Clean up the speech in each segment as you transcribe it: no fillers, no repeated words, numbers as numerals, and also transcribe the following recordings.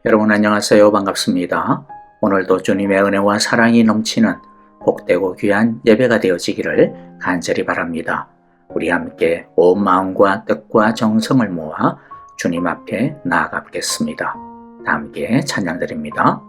여러분 안녕하세요. 반갑습니다. 오늘도 주님의 은혜와 사랑이 넘치는 복되고 귀한 예배가 되어지기를 간절히 바랍니다. 우리 함께 온 마음과 뜻과 정성을 모아 주님 앞에 나아가겠습니다. 다 함께 찬양드립니다.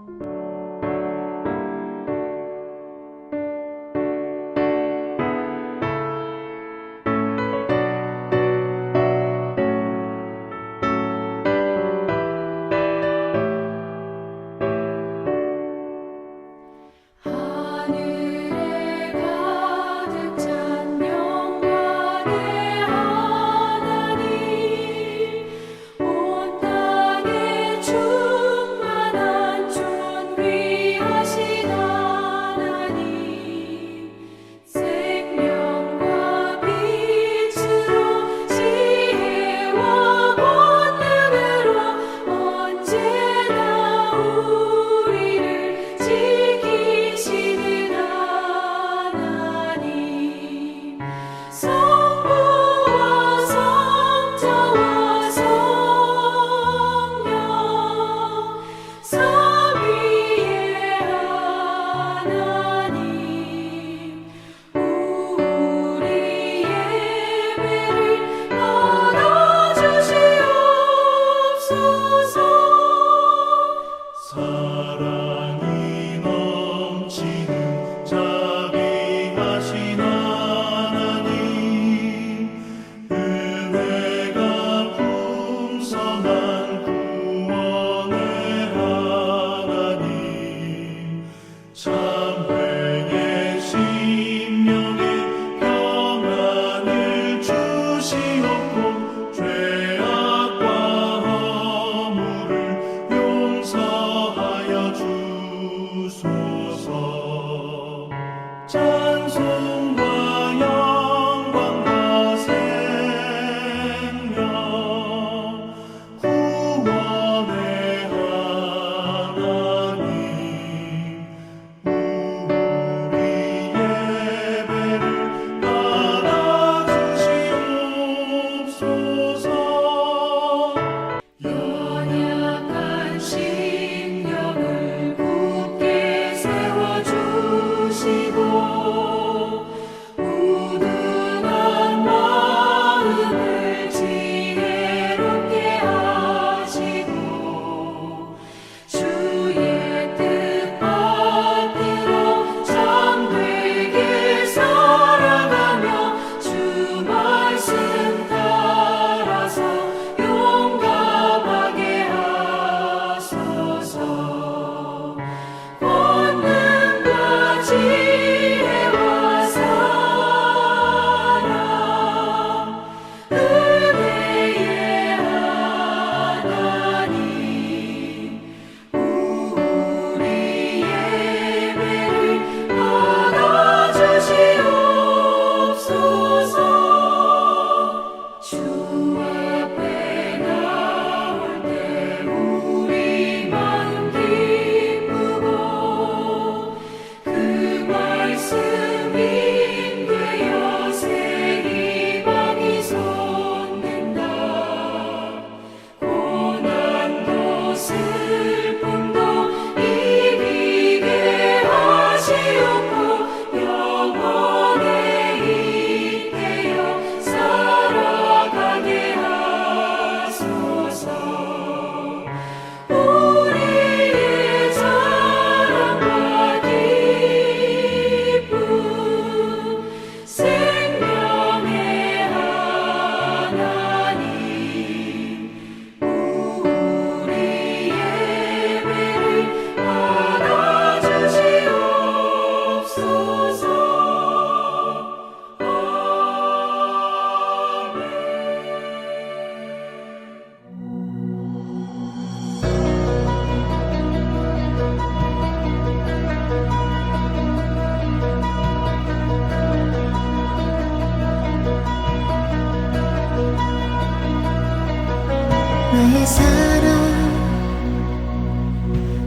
나의 사랑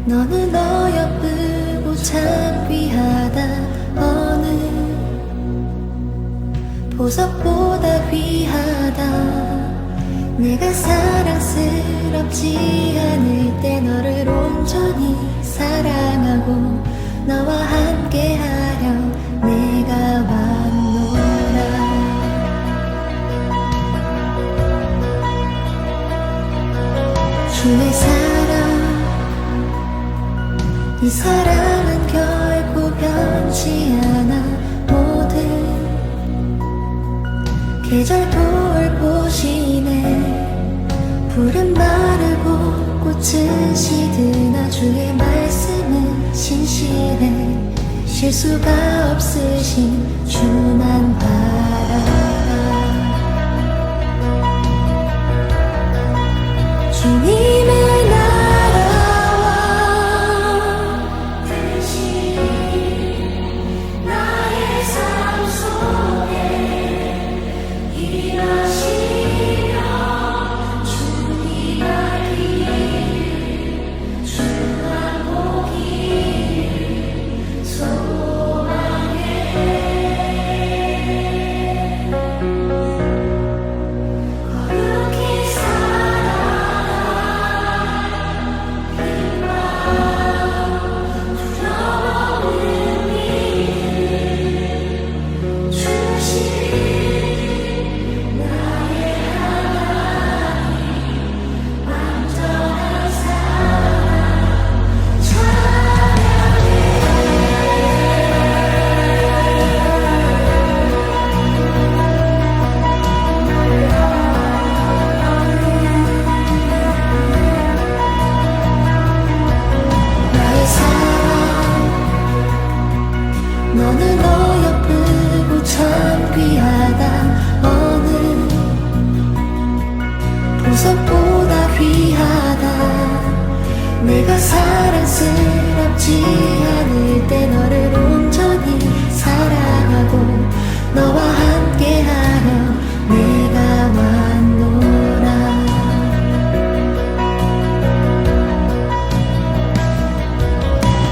너는 어여쁘고 참 귀하다. 어느 보석보다 귀하다. 내가 사랑스럽지 않을 때 너를 온전히 사랑하고 너와 함께하려 내가 왔노라. 주의 사랑, 이 사랑은 결코 변치 않아. 모든 계절 돌보시네. 푸른 마르고 꽃은 시드나 주의 말씀은 신실해. 실수가 없으신 주만 바라라. 주님의 나라와 뜻이 나의 삶 속에 일하시며 주님 알기를 주만 보기를 소망해. 거룩히 너는 어여쁘고 참 귀하다. 어느 보석보다 귀하다. 내가 사랑스럽지 않을 때 너를 온전히 사랑하고 너와 함께하려 내가 왔노라.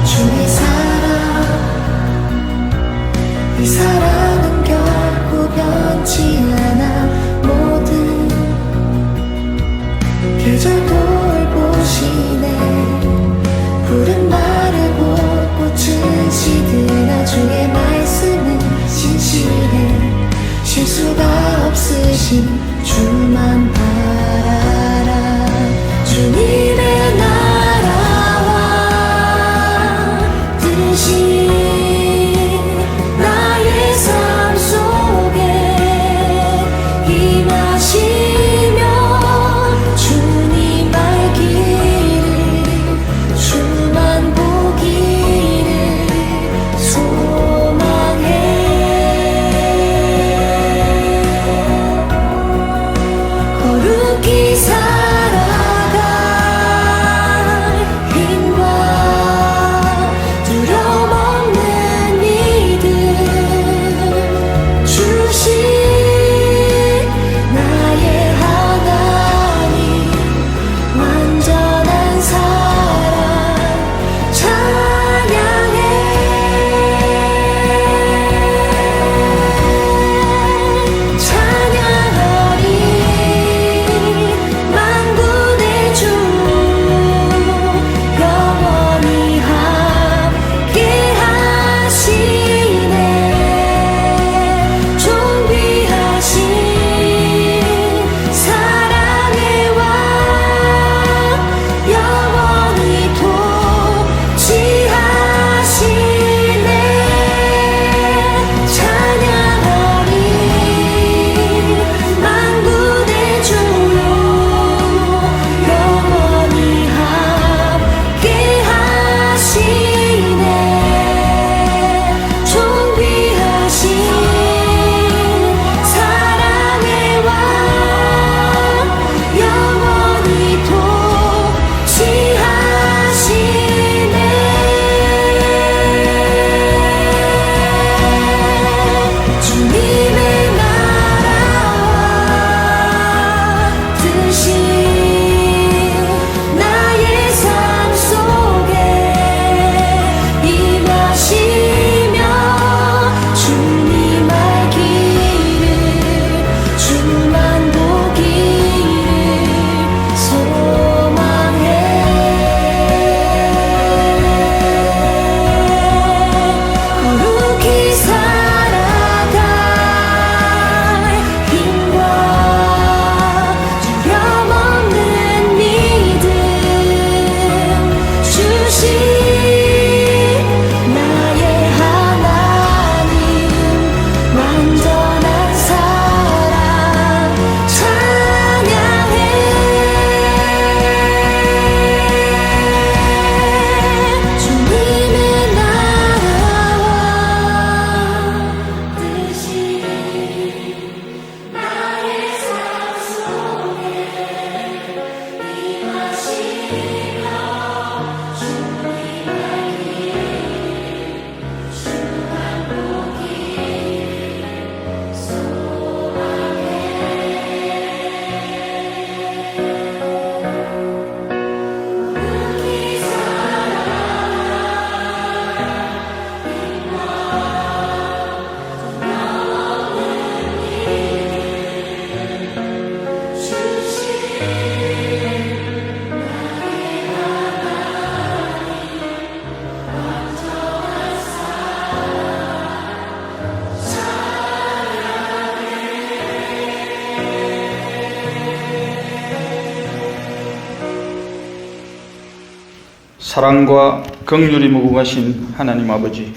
주의 사랑, 이 사랑은 결코 변치 않아. 모든 계절 돌보시네. 푸른 마르고 꽃은 시드나 주의 말씀은 신실해. 실수가 없으신 주만 바라라. 주님의 나라와 뜻이 나의 삶 속에 임하시며 주님 알기를 주만 보기를 소망해. 거룩히 살아갈 힘과 두려움 없는 믿음 주신 나의 하나님, 완전한 사랑 찬양해. 찬양하리 만군의 주 영원히 함께 하시네. 존귀하신 사랑의 왕 영원히 통치하시네. 찬양하리 만군의 주 영원히 함께 하시네. 존귀하신 사랑의 왕 영원히 통치하시네. 주님의 나라와 뜻이 나의 삶 속에 임하시며 주님 알기를 주만 보기를 사랑과 긍휼이 무궁하신 하나님 아버지,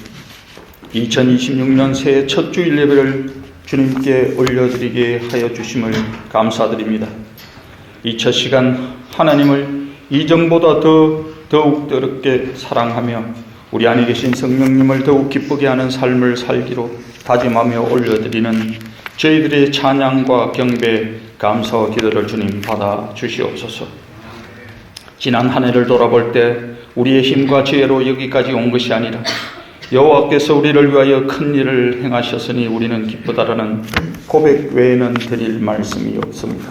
2026년 새해 첫 주일 예배를 주님께 올려드리게 하여 주심을 감사드립니다. 이 첫 시간 하나님을 이전보다 더욱 뜨겁게 사랑하며 우리 안에 계신 성령님을 더욱 기쁘게 하는 삶을 살기로 다짐하며 올려드리는 저희들의 찬양과 경배, 감사와 기도를 주님 받아 주시옵소서. 지난 한 해를 돌아볼 때 우리의 힘과 지혜로 여기까지 온 것이 아니라 여호와께서 우리를 위하여 큰 일을 행하셨으니 우리는 기쁘다라는 고백 외에는 드릴 말씀이 없습니다.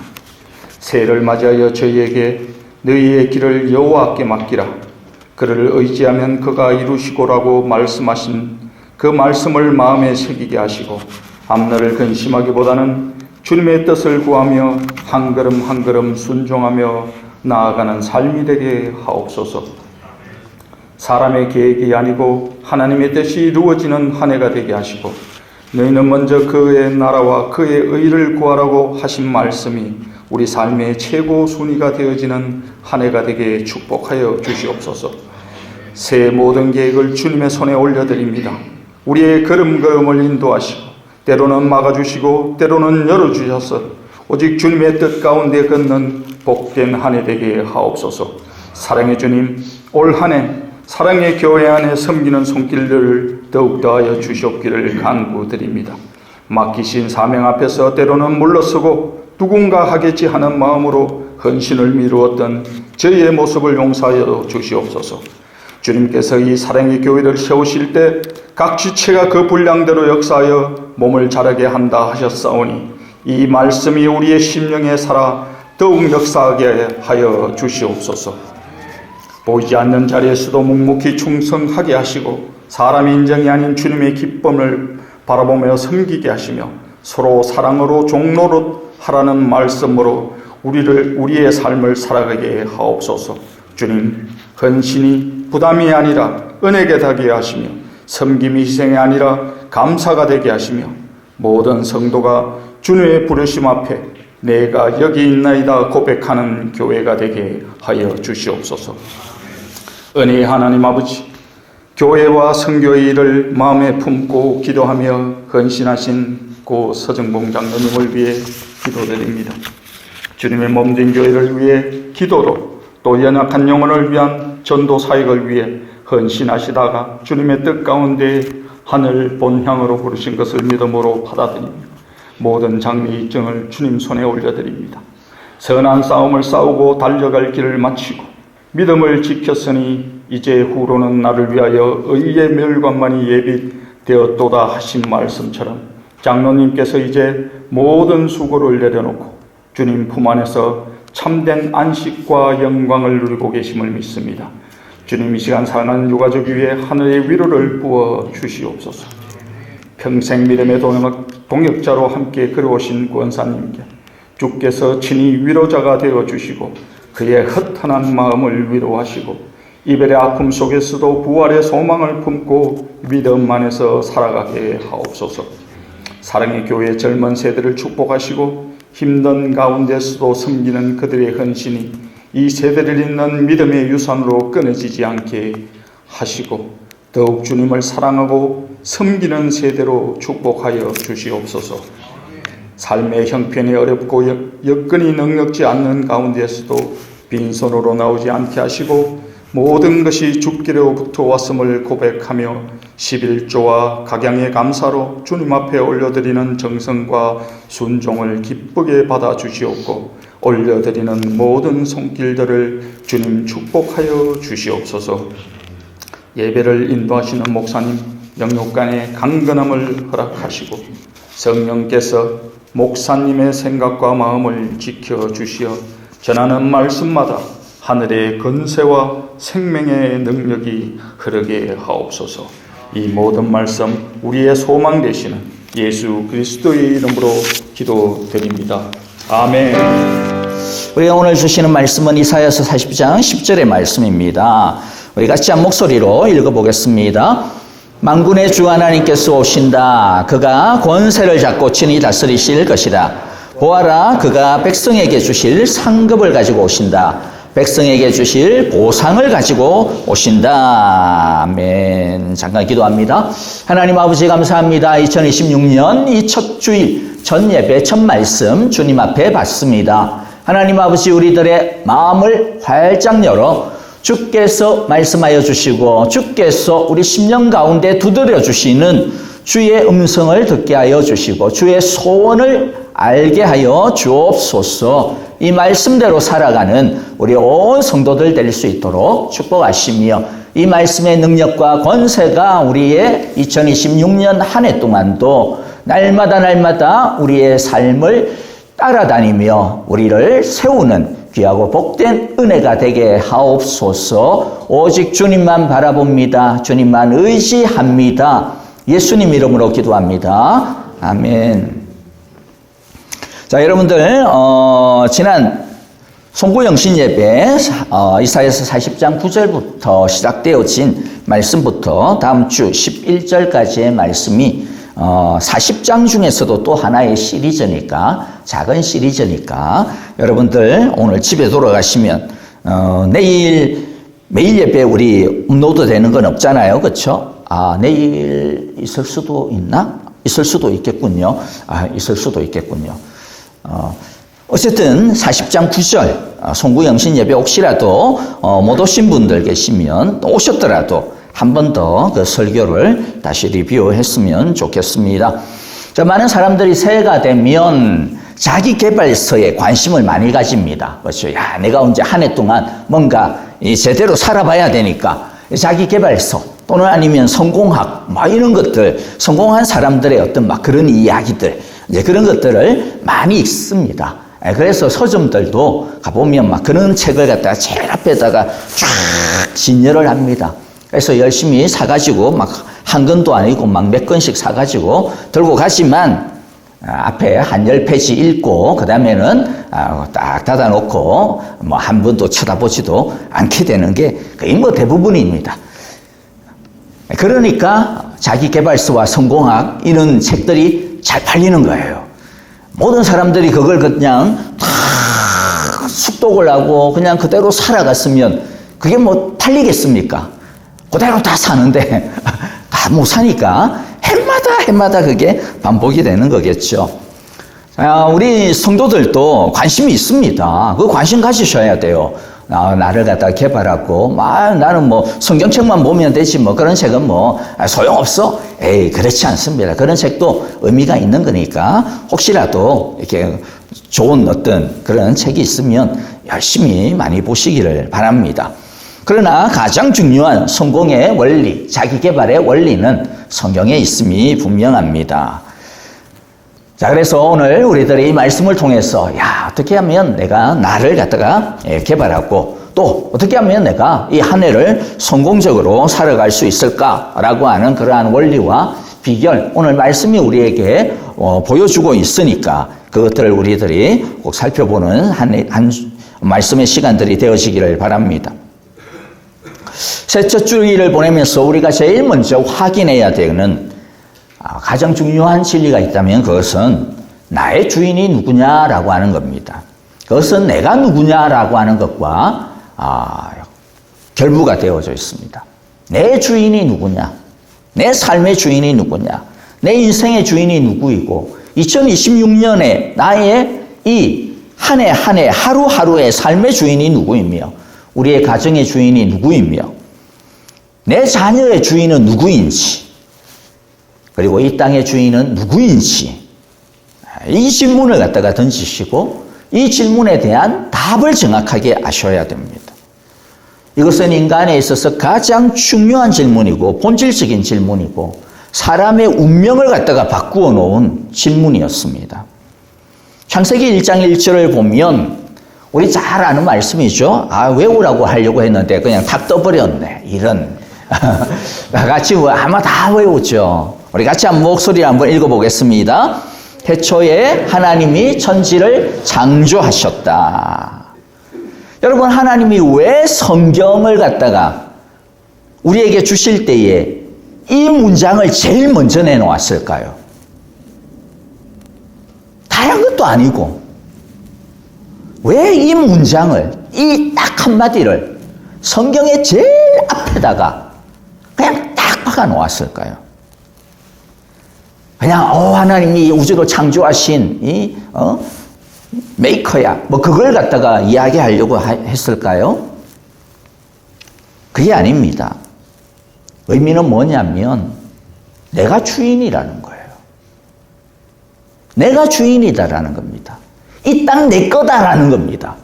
새해를 맞이하여 저희에게 너희의 길을 여호와께 맡기라, 그를 의지하면 그가 이루시고라고 말씀하신 그 말씀을 마음에 새기게 하시고 앞날을 근심하기보다는 주님의 뜻을 구하며 한 걸음 한 걸음 순종하며 나아가는 삶이 되게 하옵소서. 사람의 계획이 아니고 하나님의 뜻이 이루어지는 한 해가 되게 하시고 너희는 먼저 그의 나라와 그의 의를 구하라고 하신 말씀이 우리 삶의 최고 순위가 되어지는 한 해가 되게 축복하여 주시옵소서. 새해 모든 계획을 주님의 손에 올려드립니다. 우리의 걸음걸음을 인도하시고 때로는 막아주시고 때로는 열어주셔서 오직 주님의 뜻 가운데 걷는 복된 한 해 되게 하옵소서. 사랑의 주님, 올 한 해 사랑의 교회 안에 섬기는 손길들을 더욱 더하여 주시옵기를 간구드립니다. 맡기신 사명 앞에서 때로는 물러서고 누군가 하겠지 하는 마음으로 헌신을 미루었던 저희의 모습을 용서하여 주시옵소서. 주님께서 이 사랑의 교회를 세우실 때 각 지체가 그 분량대로 역사하여 몸을 자라게 한다 하셨사오니 이 말씀이 우리의 심령에 살아 더욱 역사하게 하여 주시옵소서. 보이지 않는 자리에서도 묵묵히 충성하게 하시고 사람의 인정이 아닌 주님의 기쁨을 바라보며 섬기게 하시며 서로 사랑으로 종로로 하라는 말씀으로 우리의 삶을 살아가게 하옵소서. 주님, 헌신이 부담이 아니라 은혜게 되게 하시며 섬김이 희생이 아니라 감사가 되게 하시며 모든 성도가 주님의 부르심 앞에 내가 여기 있나이다 고백하는 교회가 되게 하여 주시옵소서. 은혜의 하나님 아버지, 교회와 선교의 일을 마음에 품고 기도하며 헌신하신 고 서정봉 장로님을 위해 기도드립니다. 주님의 몸된 교회를 위해 기도로 또 연약한 영혼을 위한 전도 사역을 위해 헌신하시다가 주님의 뜻 가운데 하늘 본향으로 부르신 것을 믿음으로 받아들이며 모든 장래 일정을 주님 손에 올려드립니다. 선한 싸움을 싸우고 달려갈 길을 마치고 믿음을 지켰으니 이제 후로는 나를 위하여 의의 멸관만이 예비되었도다 하신 말씀처럼 장로님께서 이제 모든 수고를 내려놓고 주님 품 안에서 참된 안식과 영광을 누리고 계심을 믿습니다. 주님, 이 시간 사랑하는 유가족 위에 하늘의 위로를 부어 주시옵소서. 평생 믿음의 동역자로 함께 걸어오신 권사님께 주께서 친히 위로자가 되어 주시고 그의 허탄한 마음을 위로하시고 이별의 아픔 속에서도 부활의 소망을 품고 믿음 안에서 살아가게 하옵소서. 사랑의 교회 젊은 세대를 축복하시고 힘든 가운데서도 섬기는 그들의 헌신이 이 세대를 잇는 믿음의 유산으로 끊어지지 않게 하시고 더욱 주님을 사랑하고 섬기는 세대로 축복하여 주시옵소서. 삶의 형편이 어렵고 여건이 넉넉지 않는 가운데서도 빈손으로 나오지 않게 하시고 모든 것이 주께로부터 왔음을 고백하며 11조와 각양의 감사로 주님 앞에 올려드리는 정성과 순종을 기쁘게 받아 주시옵고 올려드리는 모든 손길들을 주님 축복하여 주시옵소서. 예배를 인도하시는 목사님 영육간의 강건함을 허락하시고 성령께서 목사님의 생각과 마음을 지켜주시어 전하는 말씀마다 하늘의 건세와 생명의 능력이 흐르게 하옵소서. 이 모든 말씀 우리의 소망 되시는 예수 그리스도의 이름으로 기도드립니다. 아멘. 우리가 오늘 주시는 말씀은 이사야서 40장 10절의 말씀입니다. 우리 같이 한 목소리로 읽어보겠습니다. 만군의 주 하나님께서 오신다. 그가 권세를 잡고 친히 다스리실 것이다. 보아라, 그가 백성에게 주실 상급을 가지고 오신다. 백성에게 주실 보상을 가지고 오신다. 아멘. 잠깐 기도합니다. 하나님 아버지 감사합니다. 2026년 이 첫 주일, 첫 예배, 첫 말씀 주님 앞에 받습니다. 하나님 아버지 우리들의 마음을 활짝 열어 주께서 말씀하여 주시고 주께서 우리 심령 가운데 두드려 주시는 주의 음성을 듣게 하여 주시고 주의 소원을 알게 하여 주옵소서. 이 말씀대로 살아가는 우리 온 성도들 될 수 있도록 축복하시며 이 말씀의 능력과 권세가 우리의 2026년 한 해 동안도 날마다 우리의 삶을 따라다니며 우리를 세우는 귀하고 복된 은혜가 되게 하옵소서. 오직 주님만 바라봅니다. 주님만 의지합니다. 예수님 이름으로 기도합니다. 아멘. 자, 여러분들 지난 송구영신 예배 이사야서 40장 9절부터 시작되어진 말씀부터 다음 주 11절까지의 말씀이 40장 중에서도 또 하나의 시리즈니까, 작은 시리즈니까 여러분들 오늘 집에 돌아가시면 내일 매일 예배 우리 업로드 되는 건 없잖아요. 그렇죠? 내일 있을 수도 있나? 있을 수도 있겠군요. 있을 수도 있겠군요. 어쨌든 40장 9절 송구영신 예배 혹시라도 못 오신 분들 계시면 오셨더라도 한 번 더 그 설교를 다시 리뷰했으면 좋겠습니다. 자, 많은 사람들이 새해가 되면 자기 개발서에 관심을 많이 가집니다. 그렇죠? 야, 내가 언제 한 해 동안 뭔가 제대로 살아봐야 되니까 자기 개발서 또는 아니면 성공학 막 이런 것들, 성공한 사람들의 어떤 막 그런 이야기들, 이제 그런 것들을 많이 읽습니다. 그래서 서점들도 가보면 막 그런 책을 갖다가 제일 앞에다가 쫙 진열을 합니다. 그래서 열심히 사가지고 막 한 권도 아니고 막 몇 권씩 사가지고 들고 가지만 앞에 한 10페이지 읽고 그 다음에는 딱 닫아놓고 뭐 한 번도 쳐다보지도 않게 되는 게 거의 뭐 대부분입니다. 그러니까 자기개발서와 성공학 이런 책들이 잘 팔리는 거예요. 모든 사람들이 그걸 그냥 다 숙독을 하고 그냥 그대로 살아갔으면 그게 뭐 팔리겠습니까? 그대로 다 사는데 다 못 사니까 해마다 그게 반복이 되는 거겠죠. 우리 성도들도 관심이 있습니다. 그 관심 가지셔야 돼요. 나를 갖다 개발하고 나는 뭐 성경책만 보면 되지 뭐 그런 책은 뭐 소용없어. 그렇지 않습니다. 그런 책도 의미가 있는 거니까 혹시라도 이렇게 좋은 어떤 그런 책이 있으면 열심히 많이 보시기를 바랍니다. 그러나 가장 중요한 성공의 원리, 자기 개발의 원리는 성경에 있음이 분명합니다. 자, 그래서 오늘 우리들이 이 말씀을 통해서 어떻게 하면 내가 나를 갖다가 개발하고 또 어떻게 하면 내가 이 한 해를 성공적으로 살아갈 수 있을까라고 하는 그러한 원리와 비결, 오늘 말씀이 우리에게 보여주고 있으니까 그것들을 우리들이 꼭 살펴보는 한 말씀의 시간들이 되어지기를 바랍니다. 셋째 주일을 보내면서 우리가 제일 먼저 확인해야 되는 가장 중요한 진리가 있다면 그것은 나의 주인이 누구냐라고 하는 겁니다. 그것은 내가 누구냐라고 하는 것과 결부가 되어져 있습니다. 내 주인이 누구냐? 내 삶의 주인이 누구냐? 내 인생의 주인이 누구이고 2026년에 나의 이 한 해 한 해 하루하루의 삶의 주인이 누구이며 우리의 가정의 주인이 누구이며 내 자녀의 주인은 누구인지 그리고 이 땅의 주인은 누구인지 이 질문을 갖다가 던지시고 이 질문에 대한 답을 정확하게 아셔야 됩니다. 이것은 인간에 있어서 가장 중요한 질문이고 본질적인 질문이고 사람의 운명을 갖다가 바꾸어 놓은 질문이었습니다. 창세기 1장 1절을 보면 우리 잘 아는 말씀이죠. 외우라고 하려고 했는데 그냥 탁 떠버렸네. 이런 같이 아마 다 외우죠. 우리 같이 한번 목소리를 한번 읽어보겠습니다. 태초에 하나님이 천지를 창조하셨다. 여러분, 하나님이 왜 성경을 갖다가 우리에게 주실 때에 이 문장을 제일 먼저 내놓았을까요? 다양한 것도 아니고 왜 이 문장을, 이 딱 한마디를 성경의 제일 앞에다가 그냥 딱 박아 놓았을까요? 그냥 하나님이 우주를 창조하신 이 메이커야, 뭐 그걸 갖다가 이야기하려고 했을까요? 그게 아닙니다. 의미는 뭐냐면 내가 주인이라는 거예요. 내가 주인이다라는 겁니다. 이 땅 내 거다라는 겁니다.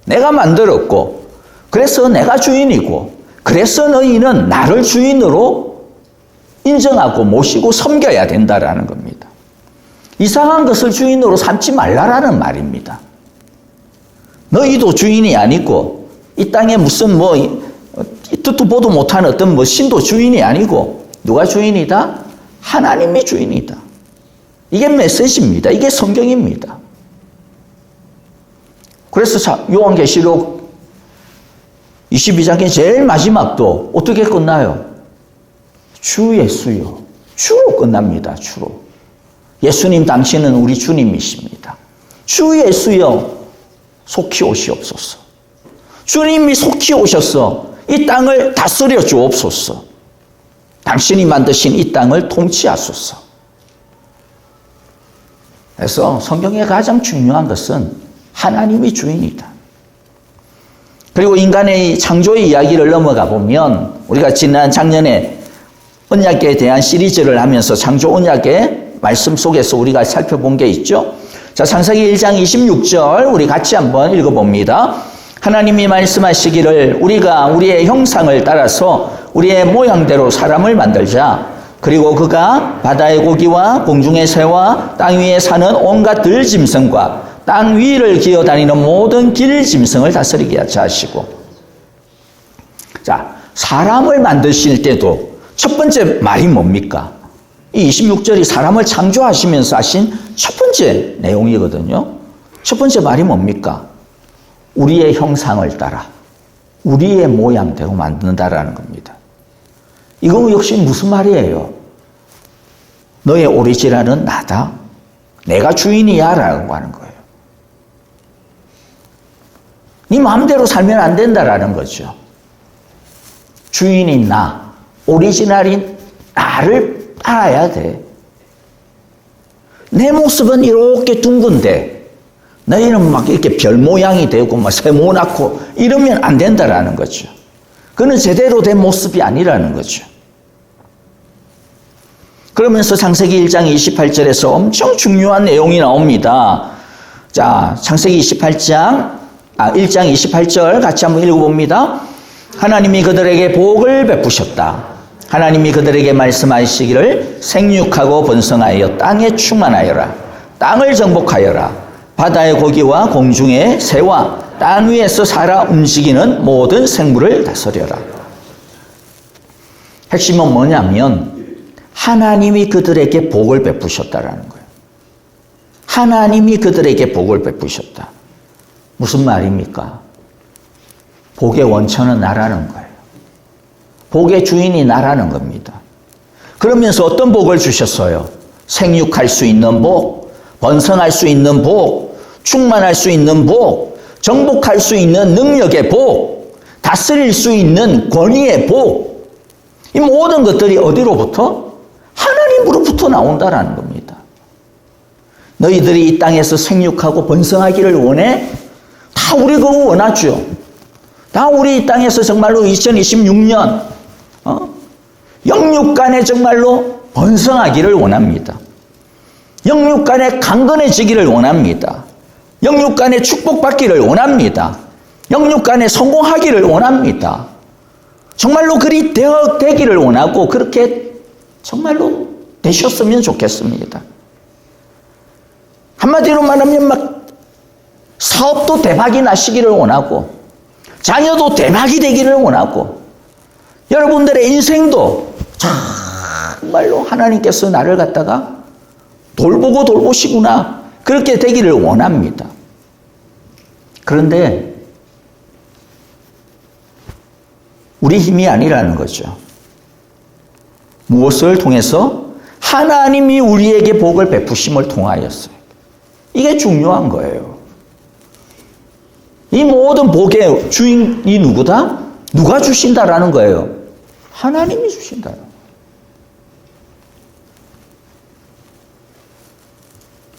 내가 만들었고, 그래서 내가 주인이고, 그래서 너희는 나를 주인으로 인정하고 모시고 섬겨야 된다라는 겁니다. 이상한 것을 주인으로 삼지 말라라는 말입니다. 너희도 주인이 아니고, 이 땅에 무슨 듣도 보도 못한 어떤 신도 주인이 아니고, 누가 주인이다? 하나님이 주인이다. 이게 메시지입니다. 이게 성경입니다. 그래서 요한계시록 22장의 제일 마지막도 어떻게 끝나요? 주 예수요. 주로 끝납니다. 주로. 예수님 당신은 우리 주님이십니다. 주 예수여 속히 오시옵소서. 주님이 속히 오셔서 이 땅을 다스려 주옵소서. 당신이 만드신 이 땅을 통치하소서. 그래서 성경의 가장 중요한 것은 하나님이 주인이다. 그리고 인간의 창조의 이야기를 넘어가 보면 우리가 지난 작년에 언약에 대한 시리즈를 하면서 창조 언약의 말씀 속에서 우리가 살펴본 게 있죠. 자, 창세기 1장 26절 우리 같이 한번 읽어봅니다. 하나님이 말씀하시기를 우리가 우리의 형상을 따라서 우리의 모양대로 사람을 만들자. 그리고 그가 바다의 고기와 공중의 새와 땅 위에 사는 온갖 들짐승과 땅 위를 기어다니는 모든 길짐승을 다스리게 하시고. 자, 사람을 만드실 때도 첫 번째 말이 뭡니까? 이 26절이 사람을 창조하시면서 하신 첫 번째 내용이거든요. 첫 번째 말이 뭡니까? 우리의 형상을 따라 우리의 모양대로 만든다라는 겁니다. 이거 역시 무슨 말이에요? 너의 오리지널은 나다. 내가 주인이야 라고 하는 거예요. 네 마음대로 살면 안 된다라는 거죠. 주인인 나, 오리지널인 나를 따라야 돼. 내 모습은 이렇게 둥근데 너희는 막 이렇게 별 모양이 되고 막 세모나고 이러면 안 된다라는 거죠. 그는 제대로 된 모습이 아니라는 거죠. 그러면서 창세기 1장 28절에서 엄청 중요한 내용이 나옵니다. 자, 창세기 1장 28절 같이 한번 읽어봅니다. 하나님이 그들에게 복을 베푸셨다. 하나님이 그들에게 말씀하시기를 생육하고 번성하여 땅에 충만하여라. 땅을 정복하여라. 바다의 고기와 공중의 새와 땅 위에서 살아 움직이는 모든 생물을 다스려라. 핵심은 뭐냐면 하나님이 그들에게 복을 베푸셨다라는 거예요. 하나님이 그들에게 복을 베푸셨다. 무슨 말입니까? 복의 원천은 나라는 거예요. 복의 주인이 나라는 겁니다. 그러면서 어떤 복을 주셨어요? 생육할 수 있는 복, 번성할 수 있는 복, 충만할 수 있는 복, 정복할 수 있는 능력의 복, 다스릴 수 있는 권위의 복. 이 모든 것들이 어디로부터? 하나님으로부터 나온다라는 겁니다. 너희들이 이 땅에서 생육하고 번성하기를 원해? 다 우리 그거 원하죠. 다 우리 이 땅에서 정말로 2026년 영육간에 정말로 번성하기를 원합니다. 영육간에 강건해지기를 원합니다. 영육간에 축복받기를 원합니다. 영육간에 성공하기를 원합니다. 정말로 그리 되기를 원하고 그렇게 정말로 되셨으면 좋겠습니다. 한마디로 말하면 막 사업도 대박이 나시기를 원하고 자녀도 대박이 되기를 원하고 여러분들의 인생도 정말로 하나님께서 나를 갖다가 돌보고 돌보시구나 그렇게 되기를 원합니다. 그런데 우리 힘이 아니라는 거죠. 무엇을 통해서? 하나님이 우리에게 복을 베푸심을 통하였어요. 이게 중요한 거예요. 이 모든 복의 주인이 누구다? 누가 주신다라는 거예요? 하나님이 주신다.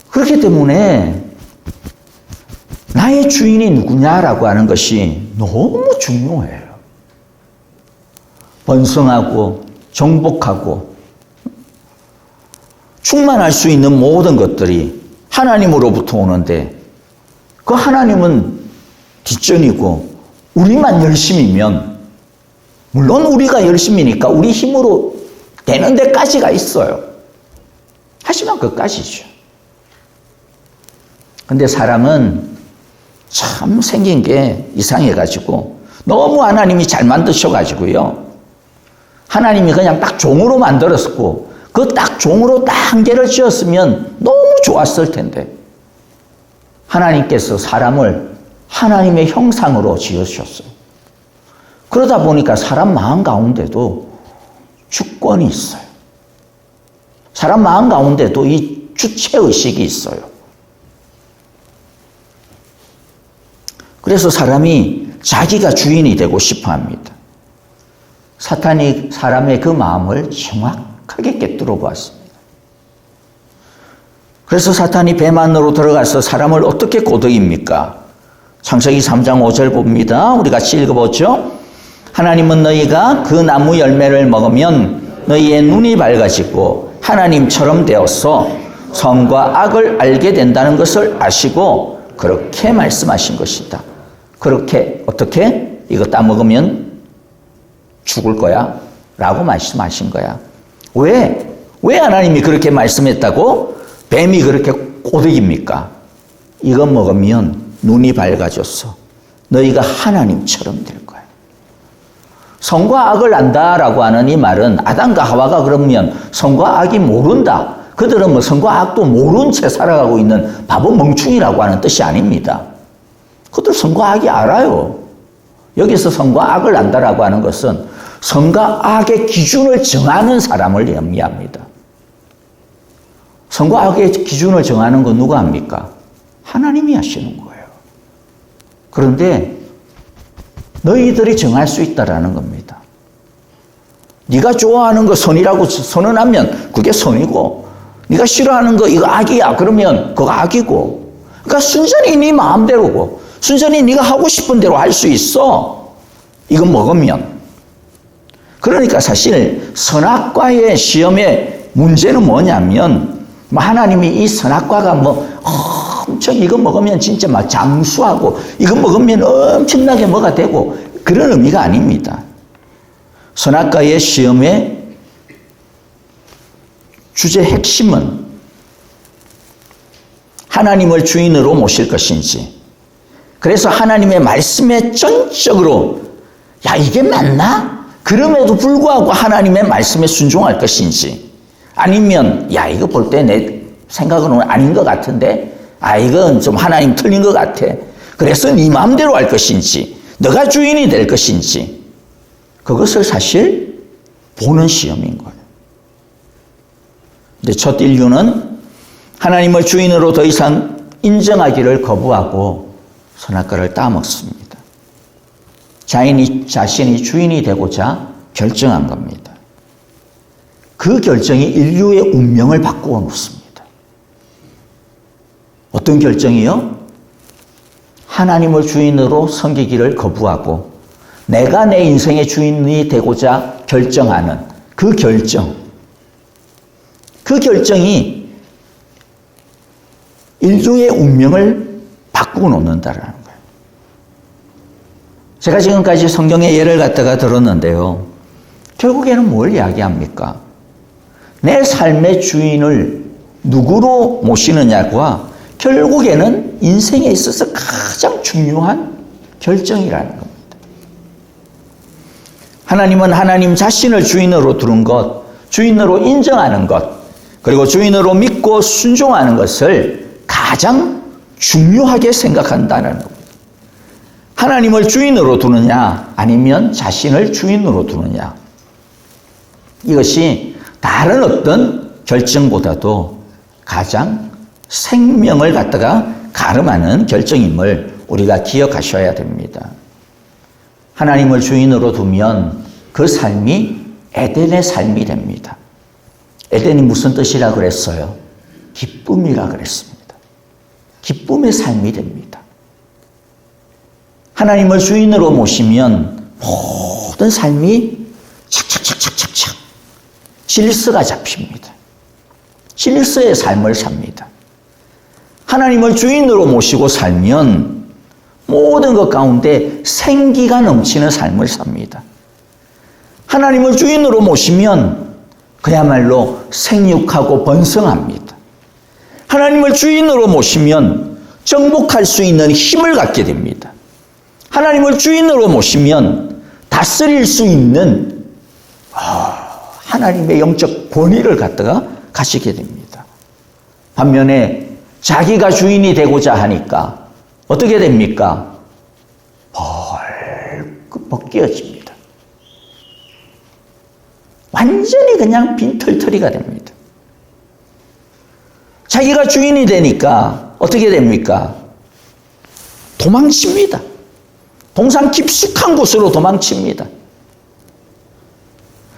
그렇기 때문에 나의 주인이 누구냐라고 하는 것이 너무 중요해요. 번성하고 정복하고 충만할 수 있는 모든 것들이 하나님으로부터 오는데 그 하나님은 뒷전이고 우리만 열심이면 물론 우리가 열심이니까 우리 힘으로 되는 데까지가 있어요. 하지만 그까지죠. 근데 사람은 참 생긴 게 이상해가지고 너무 하나님이 잘 만드셔가지고요. 하나님이 그냥 딱 종으로 만들었고 그 딱 종으로 딱 한계를 지었으면 너무 좋았을 텐데 하나님께서 사람을 하나님의 형상으로 지으셨어요. 그러다 보니까 사람 마음 가운데도 주권이 있어요. 사람 마음 가운데도 이 주체의식이 있어요. 그래서 사람이 자기가 주인이 되고 싶어 합니다. 사탄이 사람의 그 마음을 정확하게 꿰뚫어 보았습니다. 그래서 사탄이 뱀 안으로 들어가서 사람을 어떻게 꼬드깁니까? 창세기 3장 5절 봅니다. 우리 같이 읽어보죠. 하나님은 너희가 그 나무 열매를 먹으면 너희의 눈이 밝아지고 하나님처럼 되어서 선과 악을 알게 된다는 것을 아시고 그렇게 말씀하신 것이다. 그렇게 어떻게? 이거 따먹으면 죽을 거야 라고 말씀하신 거야. 왜 하나님이 그렇게 말씀했다고 뱀이 그렇게 꼬드깁니까? 이거 먹으면 눈이 밝아졌어. 너희가 하나님처럼 될 거야. 선과 악을 안다라고 하는 이 말은 아담과 하와가 그러면 선과 악이 모른다. 그들은 뭐 선과 악도 모른 채 살아가고 있는 바보 멍충이라고 하는 뜻이 아닙니다. 그들 선과 악이 알아요. 여기서 선과 악을 안다라고 하는 것은 선과 악의 기준을 정하는 사람을 의미합니다. 선과 악의 기준을 정하는 건 누가 합니까? 하나님이 하시는 거예요. 그런데 너희들이 정할 수 있다라는 겁니다. 네가 좋아하는 거 선이라고 선언하면 그게 선이고 네가 싫어하는 거 이거 악이야 그러면 그거 악이고 그러니까 순전히 네 마음대로고 순전히 네가 하고 싶은 대로 할 수 있어. 이거 먹으면. 그러니까 사실 선악과의 시험의 문제는 뭐냐면 하나님이 이 선악과가 엄청 이거 먹으면 진짜 막 장수하고 이거 먹으면 엄청나게 뭐가 되고 그런 의미가 아닙니다. 선악과의 시험의 주제 핵심은 하나님을 주인으로 모실 것인지 그래서 하나님의 말씀에 전적으로 야 이게 맞나? 그럼에도 불구하고 하나님의 말씀에 순종할 것인지 아니면 야 이거 볼 때 내 생각은 아닌 것 같은데 이건 좀 하나님 틀린 것 같아. 그래서 네 마음대로 할 것인지 너가 주인이 될 것인지 그것을 사실 보는 시험인 거예요. 근데 첫 인류는 하나님을 주인으로 더 이상 인정하기를 거부하고 선악과를 따먹습니다. 자신이 주인이 되고자 결정한 겁니다. 그 결정이 인류의 운명을 바꾸어 놓습니다. 어떤 결정이요? 하나님을 주인으로 섬기기를 거부하고 내가 내 인생의 주인이 되고자 결정하는 그 결정이 인류의 운명을 바꾸어 놓는다라는 거예요. 제가 지금까지 성경의 예를 갖다가 들었는데요. 결국에는 뭘 이야기합니까? 내 삶의 주인을 누구로 모시느냐가 결국에는 인생에 있어서 가장 중요한 결정이라는 겁니다. 하나님은 하나님 자신을 주인으로 두는 것, 주인으로 인정하는 것, 그리고 주인으로 믿고 순종하는 것을 가장 중요하게 생각한다는 겁니다. 하나님을 주인으로 두느냐 아니면 자신을 주인으로 두느냐 이것이 다른 어떤 결정보다도 가장 생명을 갖다가 가름하는 결정임을 우리가 기억하셔야 됩니다. 하나님을 주인으로 두면 그 삶이 에덴의 삶이 됩니다. 에덴이 무슨 뜻이라 그랬어요? 기쁨이라 그랬습니다. 기쁨의 삶이 됩니다. 하나님을 주인으로 모시면 모든 삶이 착착착착착착 질서가 잡힙니다. 질서의 삶을 삽니다. 하나님을 주인으로 모시고 살면 모든 것 가운데 생기가 넘치는 삶을 삽니다. 하나님을 주인으로 모시면 그야말로 생육하고 번성합니다. 하나님을 주인으로 모시면 정복할 수 있는 힘을 갖게 됩니다. 하나님을 주인으로 모시면 다스릴 수 있는 하나님의 영적 권위를 갖다가 가지게 됩니다. 반면에 자기가 주인이 되고자 하니까 어떻게 됩니까? 벗겨집니다. 완전히 그냥 빈털터리가 됩니다. 자기가 주인이 되니까 어떻게 됩니까? 도망칩니다. 동상 깊숙한 곳으로 도망칩니다.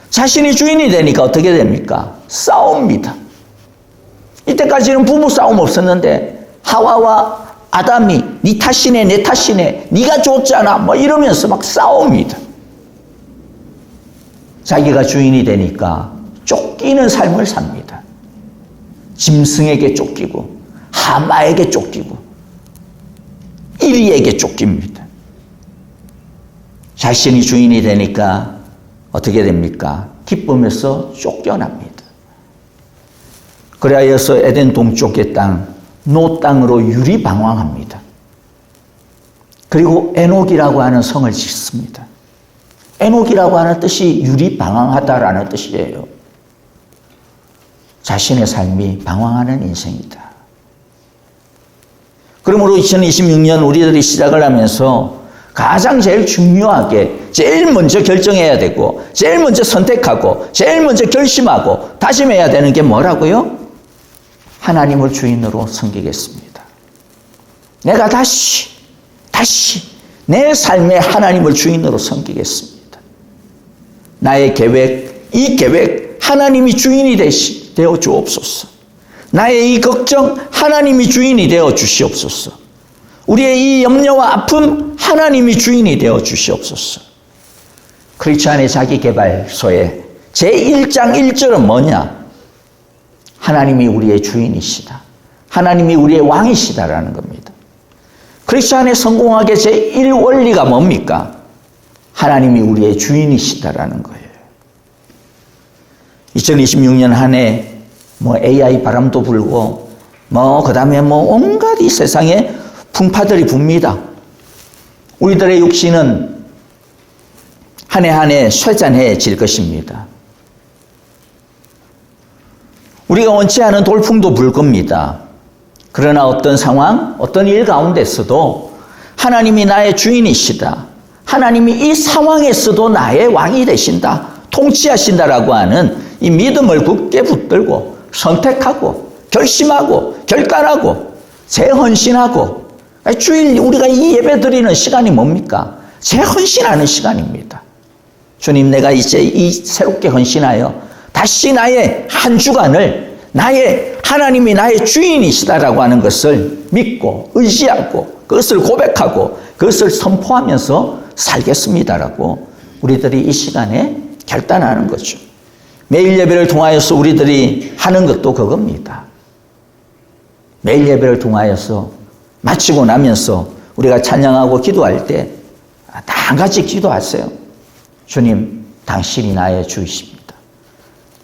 자신이 주인이 되니까 어떻게 됩니까? 싸웁니다. 이때까지는 부부 싸움 없었는데 하와와 아담이 네 탓이네 내 탓이네 네가 줬잖아 뭐 이러면서 막 싸웁니다. 자기가 주인이 되니까 쫓기는 삶을 삽니다. 짐승에게 쫓기고 하마에게 쫓기고 이리에게 쫓깁니다. 자신이 주인이 되니까 어떻게 됩니까? 기쁨에서 쫓겨납니다. 그리하여서 에덴 동쪽의 땅, 노 땅으로 유리방황합니다. 그리고 에녹이라고 하는 성을 짓습니다. 에녹이라고 하는 뜻이 유리방황하다라는 뜻이에요. 자신의 삶이 방황하는 인생이다. 그러므로 2026년 우리들이 시작을 하면서 가장 제일 중요하게 제일 먼저 결정해야 되고 제일 먼저 선택하고 제일 먼저 결심하고 다짐해야 되는 게 뭐라고요? 하나님을 주인으로 섬기겠습니다. 내가 다시 내 삶에 하나님을 주인으로 섬기겠습니다. 나의 계획, 이 계획 하나님이 주인이 되어 주옵소서. 나의 이 걱정 하나님이 주인이 되어 주시옵소서. 우리의 이 염려와 아픔 하나님이 주인이 되어 주시옵소서. 크리스찬의 자기개발서의 제1장 1절은 뭐냐? 하나님이 우리의 주인이시다. 하나님이 우리의 왕이시다라는 겁니다. 크리스찬의 성공학의 제1원리가 뭡니까? 하나님이 우리의 주인이시다라는 거예요. 2026년 한 해 AI 바람도 불고 그다음에 온갖 이 세상에 풍파들이 붑니다. 우리들의 육신은 한 해 한 해 쇠잔해질 것입니다. 우리가 원치 않은 돌풍도 불 겁니다. 그러나 어떤 상황, 어떤 일 가운데서도 하나님이 나의 주인이시다. 하나님이 이 상황에서도 나의 왕이 되신다. 통치하신다라고 하는 이 믿음을 굳게 붙들고 선택하고 결심하고 결단하고 재헌신하고 주일 우리가 이 예배 드리는 시간이 뭡니까? 재헌신하는 시간입니다. 주님, 내가 이제 이 새롭게 헌신하여 다시 나의 한 주간을 나의 하나님이 나의 주인이시다라고 하는 것을 믿고 의지하고 그것을 고백하고 그것을 선포하면서 살겠습니다라고 우리들이 이 시간에 결단하는 거죠. 매일 예배를 통하여서 우리들이 하는 것도 그겁니다. 매일 예배를 통하여서 마치고 나면서 우리가 찬양하고 기도할 때 다 한 가지 기도하세요. 주님, 당신이 나의 주이십니다.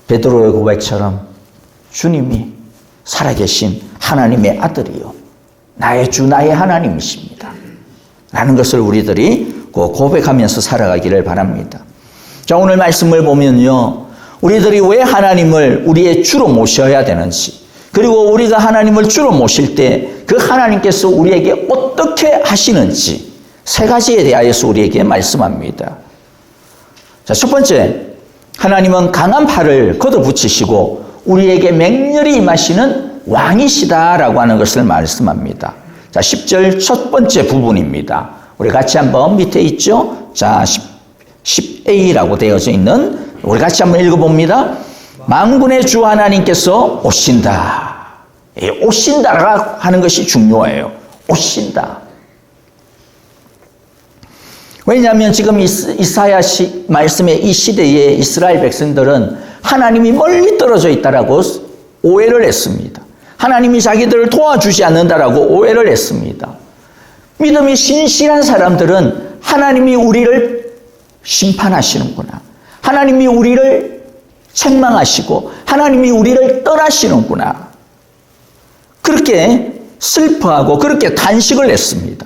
베드로의 고백처럼 주님이 살아계신 하나님의 아들이요 나의 주 나의 하나님이십니다. 라는 것을 우리들이 고백하면서 살아가기를 바랍니다. 자, 오늘 말씀을 보면요, 우리들이 왜 하나님을 우리의 주로 모셔야 되는지, 그리고 우리가 하나님을 주로 모실 때 그 하나님께서 우리에게 어떻게 하시는지 세 가지에 대하여서 우리에게 말씀합니다. 자, 첫 번째, 하나님은 강한 팔을 걷어붙이시고 우리에게 맹렬히 임하시는 왕이시다라고 하는 것을 말씀합니다. 자, 10절 첫 번째 부분입니다. 우리 같이 한번 밑에 있죠? 자, 10a라고 되어져 있는 우리 같이 한번 읽어봅니다. 만군의 주 하나님께서 오신다. 이 오신다라고 하는 것이 중요해요. 오신다. 왜냐하면 지금 이사야 말씀의 이 시대에 이스라엘 백성들은 하나님이 멀리 떨어져 있다라고 오해를 했습니다. 하나님이 자기들을 도와주지 않는다라고 오해를 했습니다. 믿음이 신실한 사람들은 하나님이 우리를 심판하시는구나. 하나님이 우리를 책망하시고 하나님이 우리를 떠나시는구나. 그렇게 슬퍼하고 그렇게 단식을 했습니다.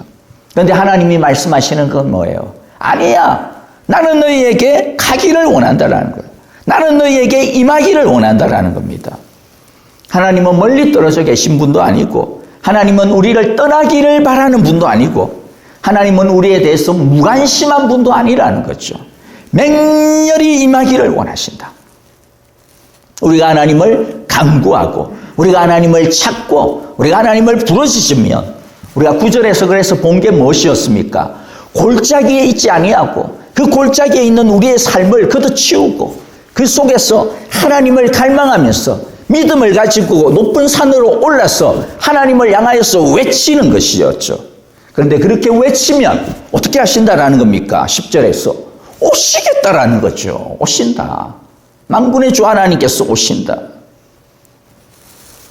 그런데 하나님이 말씀하시는 건 뭐예요? 아니야. 나는 너희에게 가기를 원한다라는 거예요. 나는 너희에게 임하기를 원한다라는 겁니다. 하나님은 멀리 떨어져 계신 분도 아니고 하나님은 우리를 떠나기를 바라는 분도 아니고 하나님은 우리에 대해서 무관심한 분도 아니라는 거죠. 맹렬히 임하기를 원하신다. 우리가 하나님을 간구하고 우리가 하나님을 찾고 우리가 하나님을 부르짖으면 우리가 9절에서 그래서 본 게 무엇이었습니까? 골짜기에 있지 아니하고 그 골짜기에 있는 우리의 삶을 걷어치우고 그 속에서 하나님을 갈망하면서 믿음을 가지고 높은 산으로 올라서 하나님을 향하여서 외치는 것이었죠. 그런데 그렇게 외치면 어떻게 하신다라는 겁니까? 10절에서 오시겠다라는 거죠. 오신다. 만군의 주 하나님께서 오신다.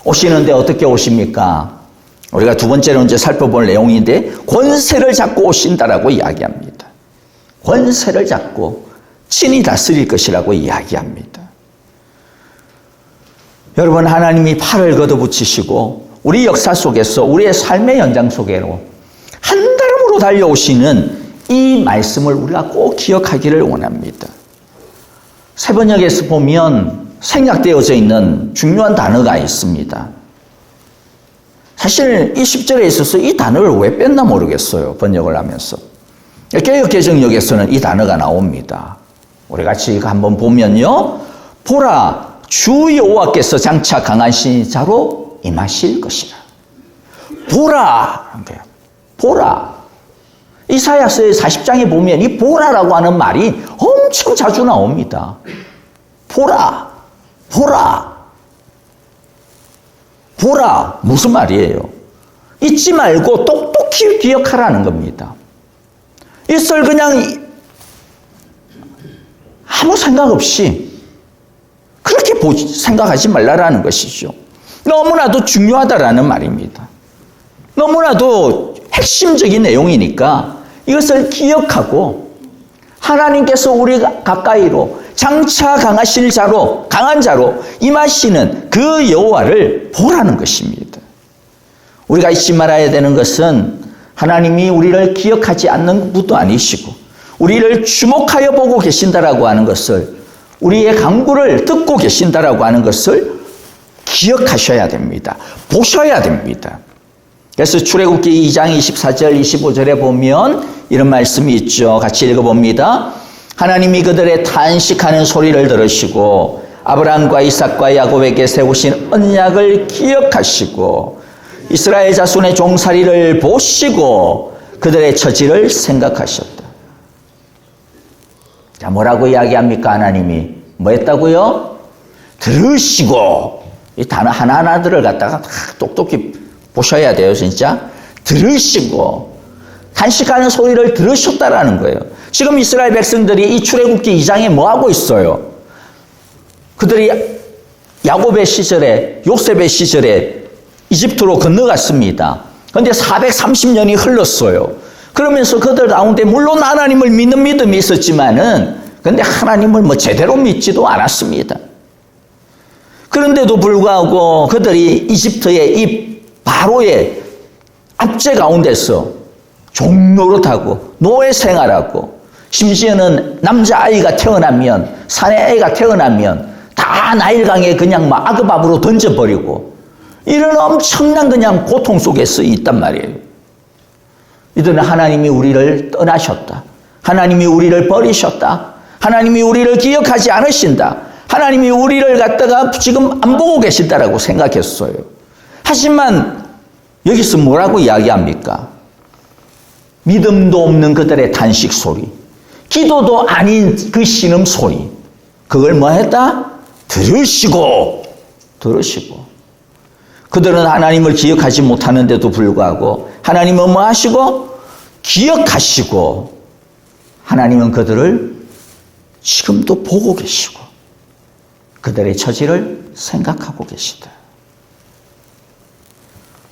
오시는데 어떻게 오십니까? 우리가 두 번째로 이제 살펴볼 내용인데 권세를 잡고 오신다라고 이야기합니다. 권세를 잡고 친히 다스릴 것이라고 이야기합니다. 여러분, 하나님이 팔을 걷어붙이시고 우리 역사 속에서 우리의 삶의 연장 속으로 한달음으로 달려오시는 이 말씀을 우리가 꼭 기억하기를 원합니다. 세번역에서 보면 생략되어져 있는 중요한 단어가 있습니다. 사실 이 10절에 있어서 이 단어를 왜 뺐나 모르겠어요. 번역을 하면서. 개역개정역에서는 이 단어가 나옵니다. 우리 같이 한번 보면요. 보라, 주 여호와께서 장차 강하신 자로 임하실 것이라. 보라. 보라. 이사야서의 40장에 보면 이 보라라고 하는 말이 엄청 자주 나옵니다. 보라. 보라. 보라. 무슨 말이에요? 잊지 말고 똑똑히 기억하라는 겁니다. 이것을 그냥 아무 생각 없이 그렇게 생각하지 말라라는 것이죠. 너무나도 중요하다라는 말입니다. 너무나도 핵심적인 내용이니까 이것을 기억하고 하나님께서 우리 가까이로 장차 강하실 자로, 강한 자로 임하시는 그 여호와를 보라는 것입니다. 우리가 잊지 말아야 되는 것은 하나님이 우리를 기억하지 않는 분도 아니시고 우리를 주목하여 보고 계신다라고 하는 것을, 우리의 간구를 듣고 계신다라고 하는 것을 기억하셔야 됩니다. 보셔야 됩니다. 그래서 출애굽기 2장 24절 25절에 보면 이런 말씀이 있죠. 같이 읽어봅니다. 하나님이 그들의 탄식하는 소리를 들으시고 아브라함과 이삭과 야곱에게 세우신 언약을 기억하시고 이스라엘 자손의 종살이를 보시고 그들의 처지를 생각하셨다. 자, 뭐라고 이야기합니까? 하나님이 뭐 했다고요? 들으시고, 이 단어 하나하나들을 갖다가 똑똑히 보셔야 돼요. 진짜 들으시고 탄식하는 소리를 들으셨다라는 거예요. 지금 이스라엘 백성들이 이 출애굽기 2장에 뭐 하고 있어요? 그들이 야곱의 시절에, 요셉의 시절에 이집트로 건너갔습니다. 그런데 430년이 흘렀어요. 그러면서 그들 가운데 물론 하나님을 믿는 믿음이 있었지만은 근데 하나님을 뭐 제대로 믿지도 않았습니다. 그런데도 불구하고 그들이 이집트의 이 바로의 압제 가운데서 종노릇하고 노예 생활하고 심지어는 남자아이가 태어나면, 사내아이가 태어나면 다 나일강에 그냥 막 아그밥으로 던져버리고 이런 엄청난 그냥 고통 속에서 있단 말이에요. 이들은 하나님이 우리를 떠나셨다. 하나님이 우리를 버리셨다. 하나님이 우리를 기억하지 않으신다. 하나님이 우리를 갖다가 지금 안 보고 계신다라고 생각했어요. 하지만 여기서 뭐라고 이야기합니까? 믿음도 없는 그들의 탄식 소리, 기도도 아닌 그 신음 소리, 그걸 뭐 했다? 들으시고 그들은 하나님을 기억하지 못하는데도 불구하고 하나님은 뭐 하시고? 기억하시고 하나님은 그들을 지금도 보고 계시고 그들의 처지를 생각하고 계시다.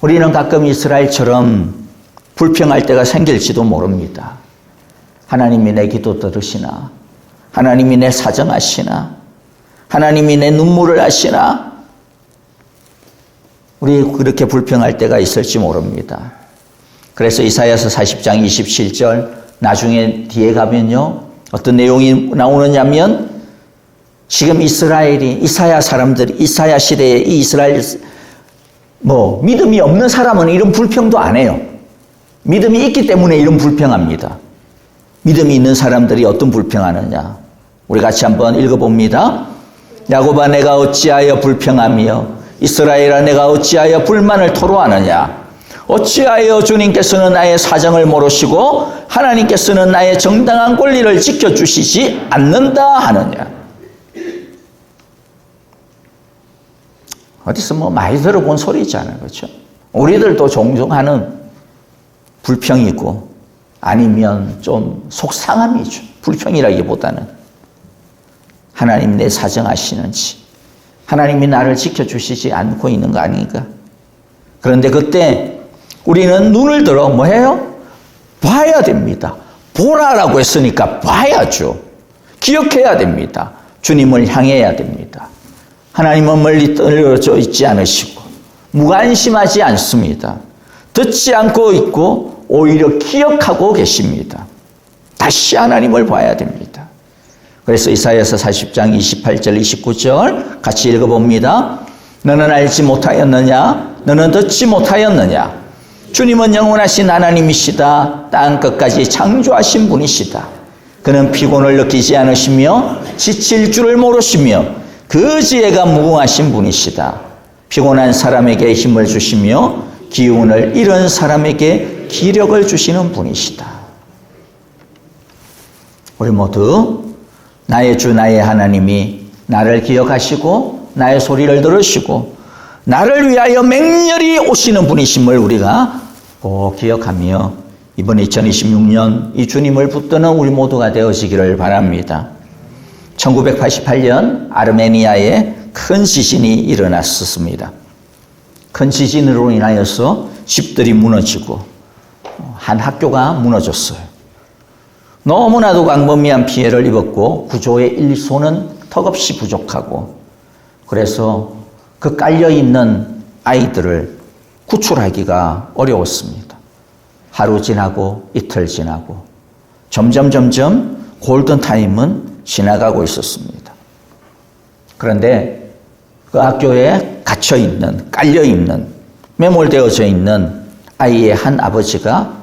우리는 가끔 이스라엘처럼 불평할 때가 생길지도 모릅니다. 하나님이 내 기도 들으시나? 하나님이 내 사정 아시나? 하나님이 내 눈물을 아시나? 우리 그렇게 불평할 때가 있을지 모릅니다. 그래서 이사야서 40장 27절 나중에 뒤에 가면요. 어떤 내용이 나오느냐면 지금 이사야 사람들이 이사야 시대에 이 이스라엘 믿음이 없는 사람은 이런 불평도 안 해요. 믿음이 있기 때문에 이런 불평합니다. 믿음이 있는 사람들이 어떤 불평하느냐. 우리 같이 한번 읽어봅니다. 야곱아 내가 어찌하여 불평하며 이스라엘아 내가 어찌하여 불만을 토로하느냐. 어찌하여 주님께서는 나의 사정을 모르시고 하나님께서는 나의 정당한 권리를 지켜주시지 않는다 하느냐. 어디서 많이 들어본 소리잖아요. 그렇죠? 우리들도 종종 하는 불평이고 아니면 좀 속상함이죠. 불평이라기보다는 하나님 내 사정 아시는지, 하나님이 나를 지켜주시지 않고 있는 거 아닌가. 그런데 그때 우리는 눈을 들어 뭐 해요? 봐야 됩니다. 보라라고 했으니까 봐야죠. 기억해야 됩니다. 주님을 향해야 됩니다. 하나님은 멀리 떨어져 있지 않으시고 무관심하지 않습니다. 듣지 않고 있고 오히려 기억하고 계십니다. 다시 하나님을 봐야 됩니다. 그래서 이사야서 40장 28절 29절 같이 읽어봅니다. 너는 알지 못하였느냐? 너는 듣지 못하였느냐? 주님은 영원하신 하나님이시다. 땅 끝까지 창조하신 분이시다. 그는 피곤을 느끼지 않으시며 지칠 줄을 모르시며 그 지혜가 무궁하신 분이시다. 피곤한 사람에게 힘을 주시며 기운을 잃은 사람에게 기력을 주시는 분이시다. 우리 모두 나의 주 나의 하나님이 나를 기억하시고 나의 소리를 들으시고 나를 위하여 맹렬히 오시는 분이심을 우리가 꼭 기억하며 이번 2026년 이 주님을 붙드는 우리 모두가 되어지기를 바랍니다. 1988년 아르메니아에 큰 지진이 일어났었습니다. 큰 지진으로 인하여서 집들이 무너지고 한 학교가 무너졌어요. 너무나도 광범위한 피해를 입었고 구조의 일손은 턱없이 부족하고 그래서 그 깔려있는 아이들을 구출하기가 어려웠습니다. 하루 지나고 이틀 지나고 점점 골든타임은 지나가고 있었습니다. 그런데 그 학교에 갇혀있는, 깔려있는, 매몰되어져 있는 아이의 한 아버지가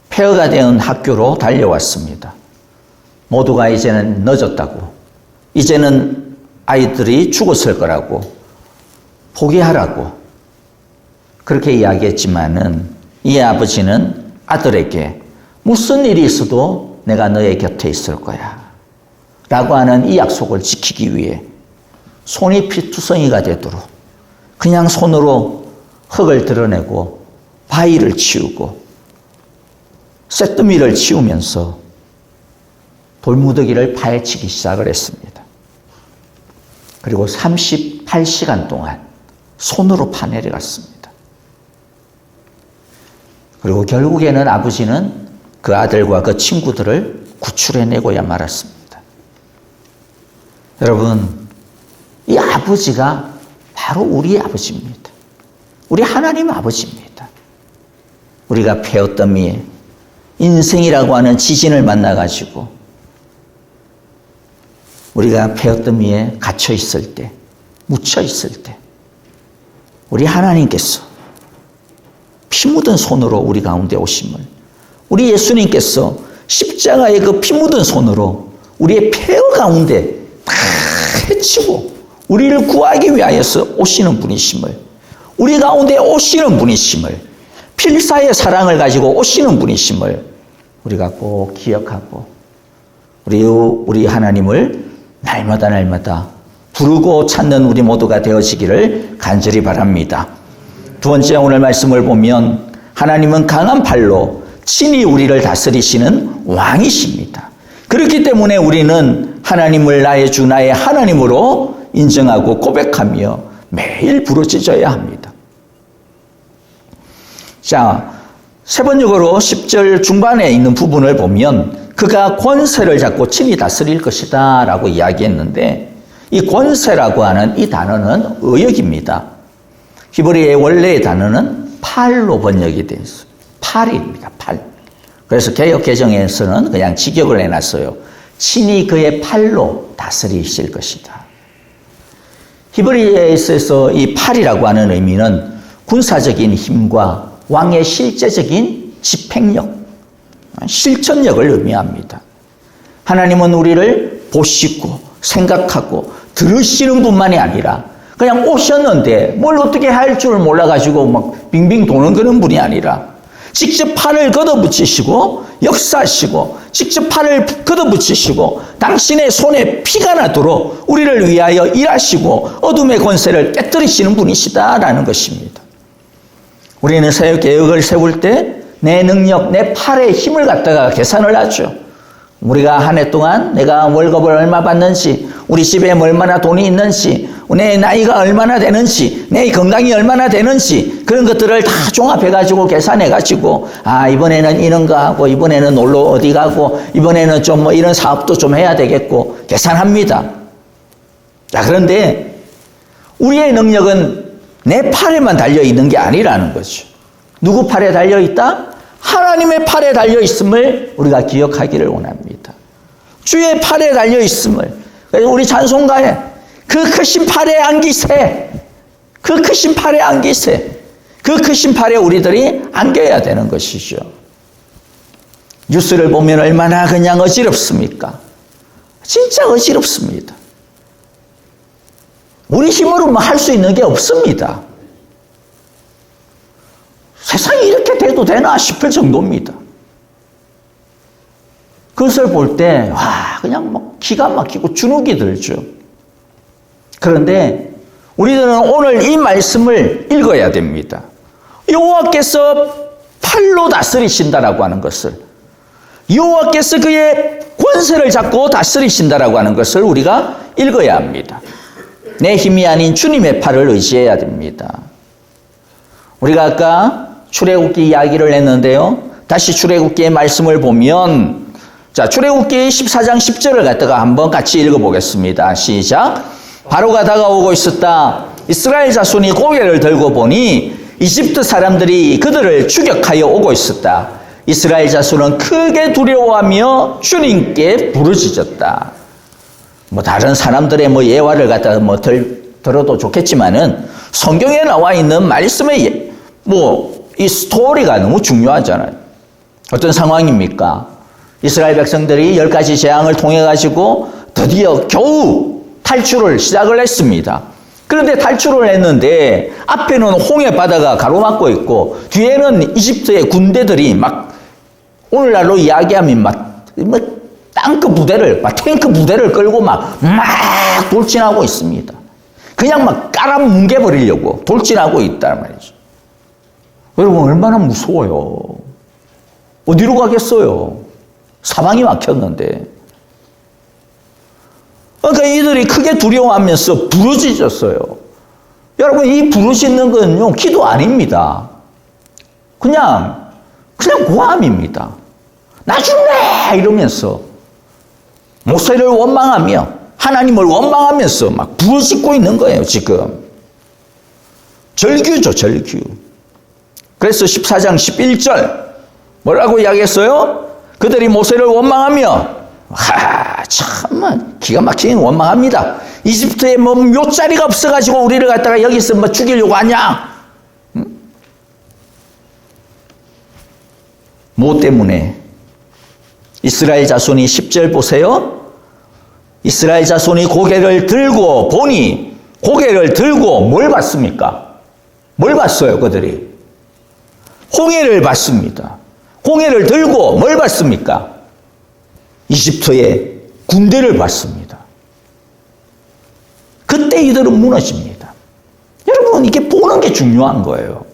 폐허가 된 학교로 달려왔습니다. 모두가 이제는 늦었다고, 이제는 아이들이 죽었을 거라고, 포기하라고 그렇게 이야기했지만은 이 아버지는 아들에게 무슨 일이 있어도 내가 너의 곁에 있을 거야 라고 하는 이 약속을 지키기 위해 손이 피투성이가 되도록 그냥 손으로 흙을 드러내고 바위를 치우고 쇳더미를 치우면서 돌무더기를 파헤치기 시작을 했습니다. 그리고 38시간 동안 손으로 파내려갔습니다. 그리고 결국에는 아버지는 그 아들과 그 친구들을 구출해내고야 말았습니다. 여러분, 이 아버지가 바로 우리의 아버지입니다. 우리 하나님 아버지입니다. 우리가 폐허더미에 인생이라고 하는 지진을 만나가지고 우리가 폐허더미에 갇혀 있을 때, 묻혀 있을 때 우리 하나님께서 피 묻은 손으로 우리 가운데 오심을, 우리 예수님께서 십자가의 그 피 묻은 손으로 우리의 폐허 가운데 다 헤치고 우리를 구하기 위하여서 오시는 분이심을, 우리 가운데 오시는 분이심을 필사의 사랑을 가지고 오시는 분이심을 우리가 꼭 기억하고 우리 하나님을 날마다 부르고 찾는 우리 모두가 되어지기를 간절히 바랍니다. 두 번째 오늘 말씀을 보면 하나님은 강한 팔로 친히 우리를 다스리시는 왕이십니다. 그렇기 때문에 우리는 하나님을 나의 주 나의 하나님으로 인정하고 고백하며 매일 부르짖어야 합니다. 자, 세 번역으로 10절 중반에 있는 부분을 보면 그가 권세를 잡고 친히 다스릴 것이다 라고 이야기했는데 이 권세라고 하는 이 단어는 의역입니다. 히브리어의 원래의 단어는 팔로 번역이 되어 있어요. 팔입니다. 팔. 그래서 개역 개정에서는 그냥 직역을 해놨어요. 친히 그의 팔로 다스리실 것이다. 히브리어에 있어서 이 팔이라고 하는 의미는 군사적인 힘과 왕의 실제적인 집행력, 실천력을 의미합니다. 하나님은 우리를 보시고 생각하고 들으시는 뿐만이 아니라 그냥 오셨는데 뭘 어떻게 할 줄 몰라가지고 막 빙빙 도는 그런 분이 아니라 직접 팔을 걷어붙이시고 역사하시고 직접 팔을 걷어붙이시고 당신의 손에 피가 나도록 우리를 위하여 일하시고 어둠의 권세를 깨뜨리시는 분이시다라는 것입니다. 우리는 사역개혁을 세울 때 내 능력, 내 팔의 힘을 갖다가 계산을 하죠. 우리가 한 해 동안 내가 월급을 얼마 받는지, 우리 집에 얼마나 돈이 있는지, 내 나이가 얼마나 되는지, 내 건강이 얼마나 되는지 그런 것들을 다 종합해가지고 계산해가지고 이번에는 이런 거 하고 이번에는 놀러 어디 가고 이번에는 좀 뭐 이런 사업도 좀 해야 되겠고 계산합니다. 자, 그런데 우리의 능력은 내 팔에만 달려있는 게 아니라는 거죠. 누구 팔에 달려있다? 하나님의 팔에 달려있음을 우리가 기억하기를 원합니다. 주의 팔에 달려있음을. 그래서 우리 찬송가에 그 크신 팔에 안기세, 그 크신 팔에 안기세, 그 크신 팔에 우리들이 안겨야 되는 것이죠. 뉴스를 보면 얼마나 그냥 어지럽습니까? 진짜 어지럽습니다. 우리 힘으로 할 수 있는 게 없습니다. 세상이 이렇게 돼도 되나 싶을 정도입니다. 그것을 볼 때, 그냥 막 기가 막히고 주눅이 들죠. 그런데 우리들은 오늘 이 말씀을 읽어야 됩니다. 여호와께서 팔로 다스리신다라고 하는 것을, 여호와께서 그의 권세를 잡고 다스리신다라고 하는 것을 우리가 읽어야 합니다. 내 힘이 아닌 주님의 팔을 의지해야 됩니다. 우리가 아까 출애굽기 이야기를 했는데요. 다시 출애굽기의 말씀을 보면, 자, 출애굽기 14장 10절을 갖다가 한번 같이 읽어보겠습니다. 시작. 바로가 다가오고 있었다. 이스라엘 자손이 고개를 들고 보니 이집트 사람들이 그들을 추격하여 오고 있었다. 이스라엘 자손은 크게 두려워하며 주님께 부르짖었다. 다른 사람들의 예화를 갖다가 들어도 좋겠지만은 성경에 나와 있는 말씀의 이 스토리가 너무 중요하잖아요. 어떤 상황입니까? 이스라엘 백성들이 10가지 재앙을 통해 가지고 드디어 겨우 탈출을 시작을 했습니다. 그런데 탈출을 했는데 앞에는 홍해 바다가 가로막고 있고 뒤에는 이집트의 군대들이 막 오늘날로 이야기하면 탱크 부대를 끌고 막 돌진하고 있습니다. 그냥 막 깔아뭉개버리려고 돌진하고 있단 말이죠. 여러분, 얼마나 무서워요. 어디로 가겠어요? 사방이 막혔는데. 그러니까 이들이 크게 두려워하면서 부르짖었어요. 여러분, 이 부르짖는 건요, 기도 아닙니다. 그냥 고함입니다. 나 죽네! 이러면서 모세를 원망하며 하나님을 원망하면서 막 부르짖고 있는 거예요, 지금. 절규죠, 절규. 그래서 14장 11절 뭐라고 이야기했어요? 그들이 모세를 원망하며 참 기가 막히게 원망합니다. 이집트에 묘자리가 없어가지고 우리를 갖다가 여기서 죽이려고 하냐? 뭐 때문에? 이스라엘 자손이 10절 보세요. 이스라엘 자손이 고개를 들고 보니, 고개를 들고 뭘 봤습니까? 뭘 봤어요, 그들이? 홍해를 봤습니다. 홍해를 들고 뭘 봤습니까? 이집트의 군대를 봤습니다. 그때 이들은 무너집니다. 여러분, 이게 보는 게 중요한 거예요.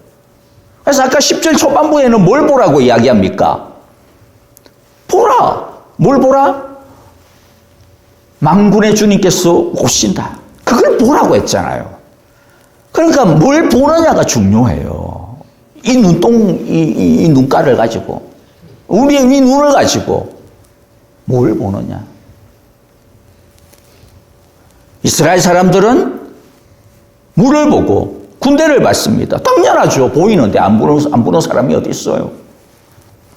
그래서 아까 10절 초반부에는 뭘 보라고 이야기합니까? 보라. 뭘 보라? 만군의 주님께서 오신다. 그걸 보라고 했잖아요. 그러니까 뭘 보느냐가 중요해요. 이 눈가를 가지고, 우리의 이 눈을 가지고 뭘 보느냐. 이스라엘 사람들은 물을 보고 군대를 봤습니다. 당연하죠. 보이는데 안 보는 사람이 어디 있어요.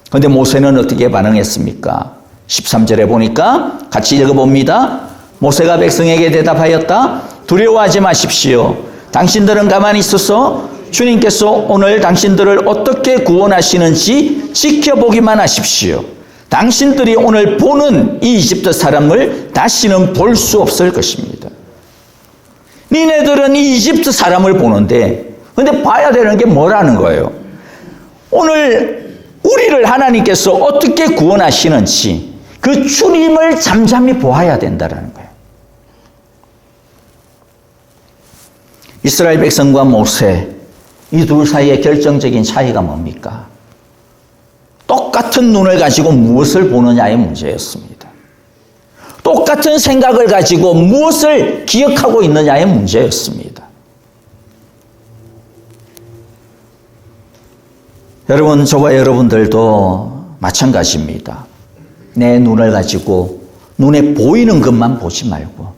그런데 모세는 어떻게 반응했습니까? 13절에 보니까 같이 읽어봅니다. 모세가 백성에게 대답하였다. 두려워하지 마십시오. 당신들은 가만히 있어서 주님께서 오늘 당신들을 어떻게 구원하시는지 지켜보기만 하십시오. 당신들이 오늘 보는 이 이집트 사람을 다시는 볼 수 없을 것입니다. 니네들은 이 이집트 사람을 보는데, 근데 봐야 되는 게 뭐라는 거예요? 오늘 우리를 하나님께서 어떻게 구원하시는지 그 주님을 잠잠히 보아야 된다는 거예요. 이스라엘 백성과 모세, 이 둘 사이의 결정적인 차이가 뭡니까? 똑같은 눈을 가지고 무엇을 보느냐의 문제였습니다. 똑같은 생각을 가지고 무엇을 기억하고 있느냐의 문제였습니다. 여러분, 저와 여러분들도 마찬가지입니다. 내 눈을 가지고 눈에 보이는 것만 보지 말고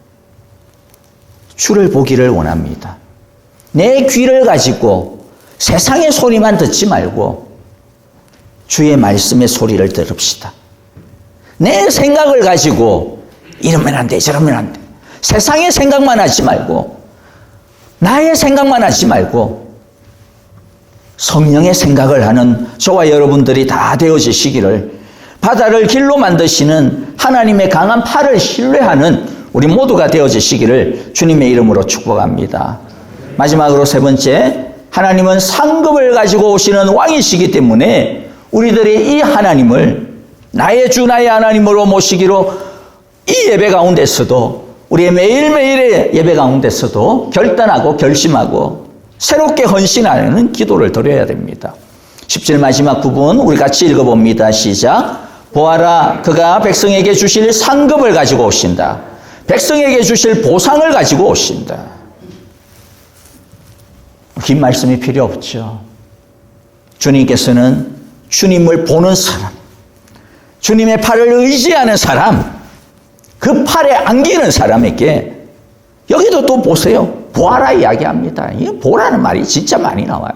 주를 보기를 원합니다. 내 귀를 가지고 세상의 소리만 듣지 말고 주의 말씀의 소리를 들읍시다. 내 생각을 가지고 이러면 안 돼, 저러면 안 돼. 세상의 생각만 하지 말고 나의 생각만 하지 말고 성령의 생각을 하는 저와 여러분들이 다 되어지시기를, 바다를 길로 만드시는 하나님의 강한 팔을 신뢰하는 우리 모두가 되어지시기를 주님의 이름으로 축복합니다. 마지막으로 세 번째, 하나님은 상급을 가지고 오시는 왕이시기 때문에 우리들이 이 하나님을 나의 주 나의 하나님으로 모시기로 이 예배 가운데서도, 우리의 매일매일의 예배 가운데서도 결단하고 결심하고 새롭게 헌신하는 기도를 드려야 됩니다. 10절 마지막 부분 우리 같이 읽어봅니다. 시작. 보아라, 그가 백성에게 주실 상급을 가지고 오신다. 백성에게 주실 보상을 가지고 오신다. 긴 말씀이 필요 없죠. 주님께서는 주님을 보는 사람, 주님의 팔을 의지하는 사람, 그 팔에 안기는 사람에게, 여기도 또 보세요. 보아라 이야기합니다. 이 보라는 말이 진짜 많이 나와요.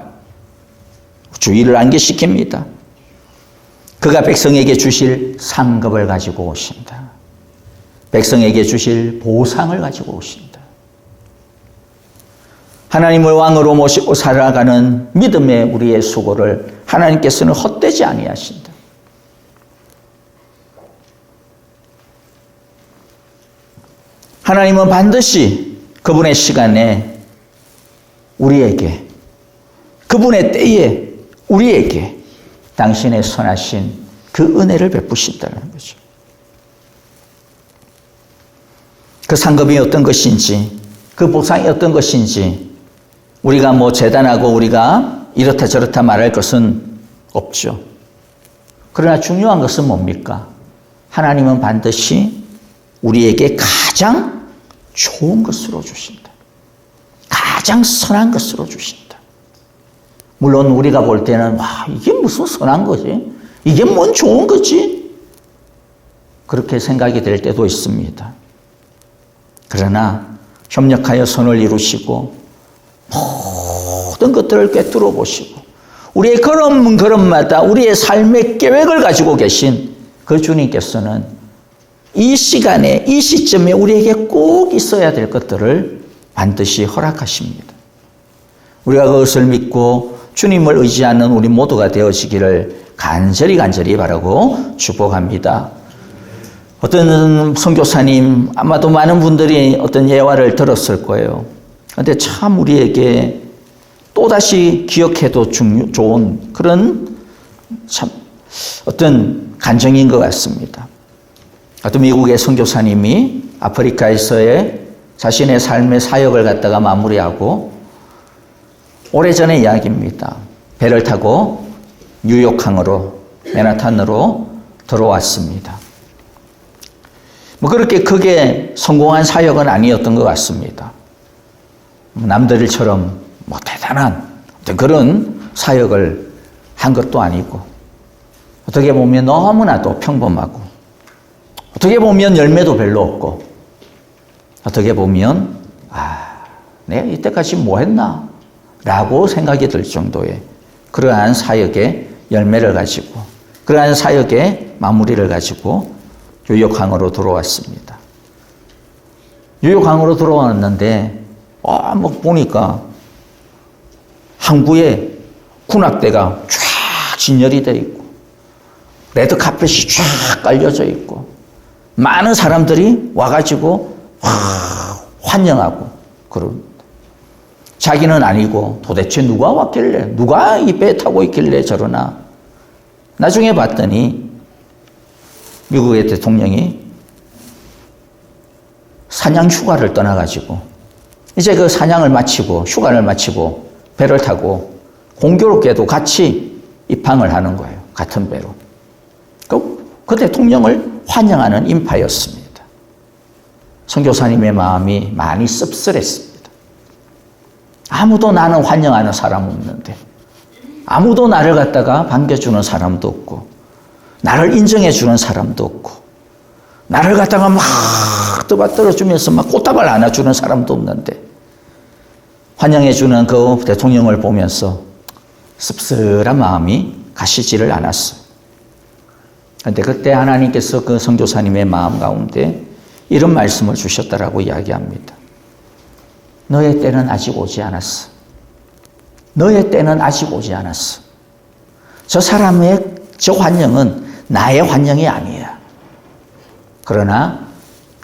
주의를 안기시킵니다. 그가 백성에게 주실 상급을 가지고 오신다. 백성에게 주실 보상을 가지고 오신다. 하나님을 왕으로 모시고 살아가는 믿음의 우리의 수고를 하나님께서는 헛되지 아니하신다. 하나님은 반드시 그분의 시간에 우리에게, 그분의 때에 우리에게 당신의 선하신 그 은혜를 베푸신다는 거죠. 그 상급이 어떤 것인지, 그 보상이 어떤 것인지 우리가 뭐 재단하고 우리가 이렇다 저렇다 말할 것은 없죠. 그러나 중요한 것은 뭡니까? 하나님은 반드시 우리에게 가장 좋은 것으로 주신다. 가장 선한 것으로 주신다. 물론 우리가 볼 때는 와, 이게 무슨 선한 거지? 이게 뭔 좋은 거지? 그렇게 생각이 될 때도 있습니다. 그러나 협력하여 선을 이루시고 모든 것들을 꿰뚫어 보시고 우리의 걸음마다 우리의 삶의 계획을 가지고 계신 그 주님께서는 이 시간에, 이 시점에 우리에게 꼭 있어야 될 것들을 반드시 허락하십니다. 우리가 그것을 믿고 주님을 의지하는 우리 모두가 되어지기를 간절히 바라고 축복합니다. 어떤 선교사님, 아마도 많은 분들이 어떤 예화를 들었을 거예요. 그런데 참 우리에게 또다시 기억해도 좋은 그런 참 어떤 간증인 것 같습니다. 어떤 미국의 선교사님이 아프리카에서의 자신의 삶의 사역을 갖다가 마무리하고 오래전의 이야기입니다. 배를 타고 뉴욕항으로 맨하탄으로 들어왔습니다. 뭐 그렇게 크게 성공한 사역은 아니었던 것 같습니다. 남들처럼 뭐 대단한 그런 사역을 한 것도 아니고 어떻게 보면 너무나도 평범하고 어떻게 보면 열매도 별로 없고 어떻게 보면 내가 이때까지 뭐 했나? 라고 생각이 들 정도의 그러한 사역의 열매를 가지고 그러한 사역의 마무리를 가지고 뉴욕항으로 들어왔습니다. 뉴욕항으로 들어왔는데 뭐 보니까 항구에 군악대가 쫙 진열이 되어 있고 레드카펫이 쫙 깔려져 있고 많은 사람들이 와가지고 환영하고 그럽니다. 자기는 아니고 도대체 누가 왔길래 누가 이 배 타고 있길래 저러나 나중에 봤더니 미국의 대통령이 사냥 휴가를 떠나가지고 이제 그 사냥을 마치고 휴가를 마치고 배를 타고 공교롭게도 같이 입항을 하는 거예요. 같은 배로. 그 대통령을 환영하는 인파였습니다. 선교사님의 마음이 많이 씁쓸했습니다. 아무도 나는 환영하는 사람 없는데 아무도 나를 갖다가 반겨주는 사람도 없고 나를 인정해주는 사람도 없고 나를 갖다가 막 떠받들어주면서 막 꽃다발 안아주는 사람도 없는데 환영해주는 그 대통령을 보면서 씁쓸한 마음이 가시지를 않았어요. 그런데 그때 하나님께서 그 선교사님의 마음 가운데 이런 말씀을 주셨다라고 이야기합니다. 너의 때는 아직 오지 않았어. 너의 때는 아직 오지 않았어. 저 사람의 저 환영은 나의 환영이 아니야. 그러나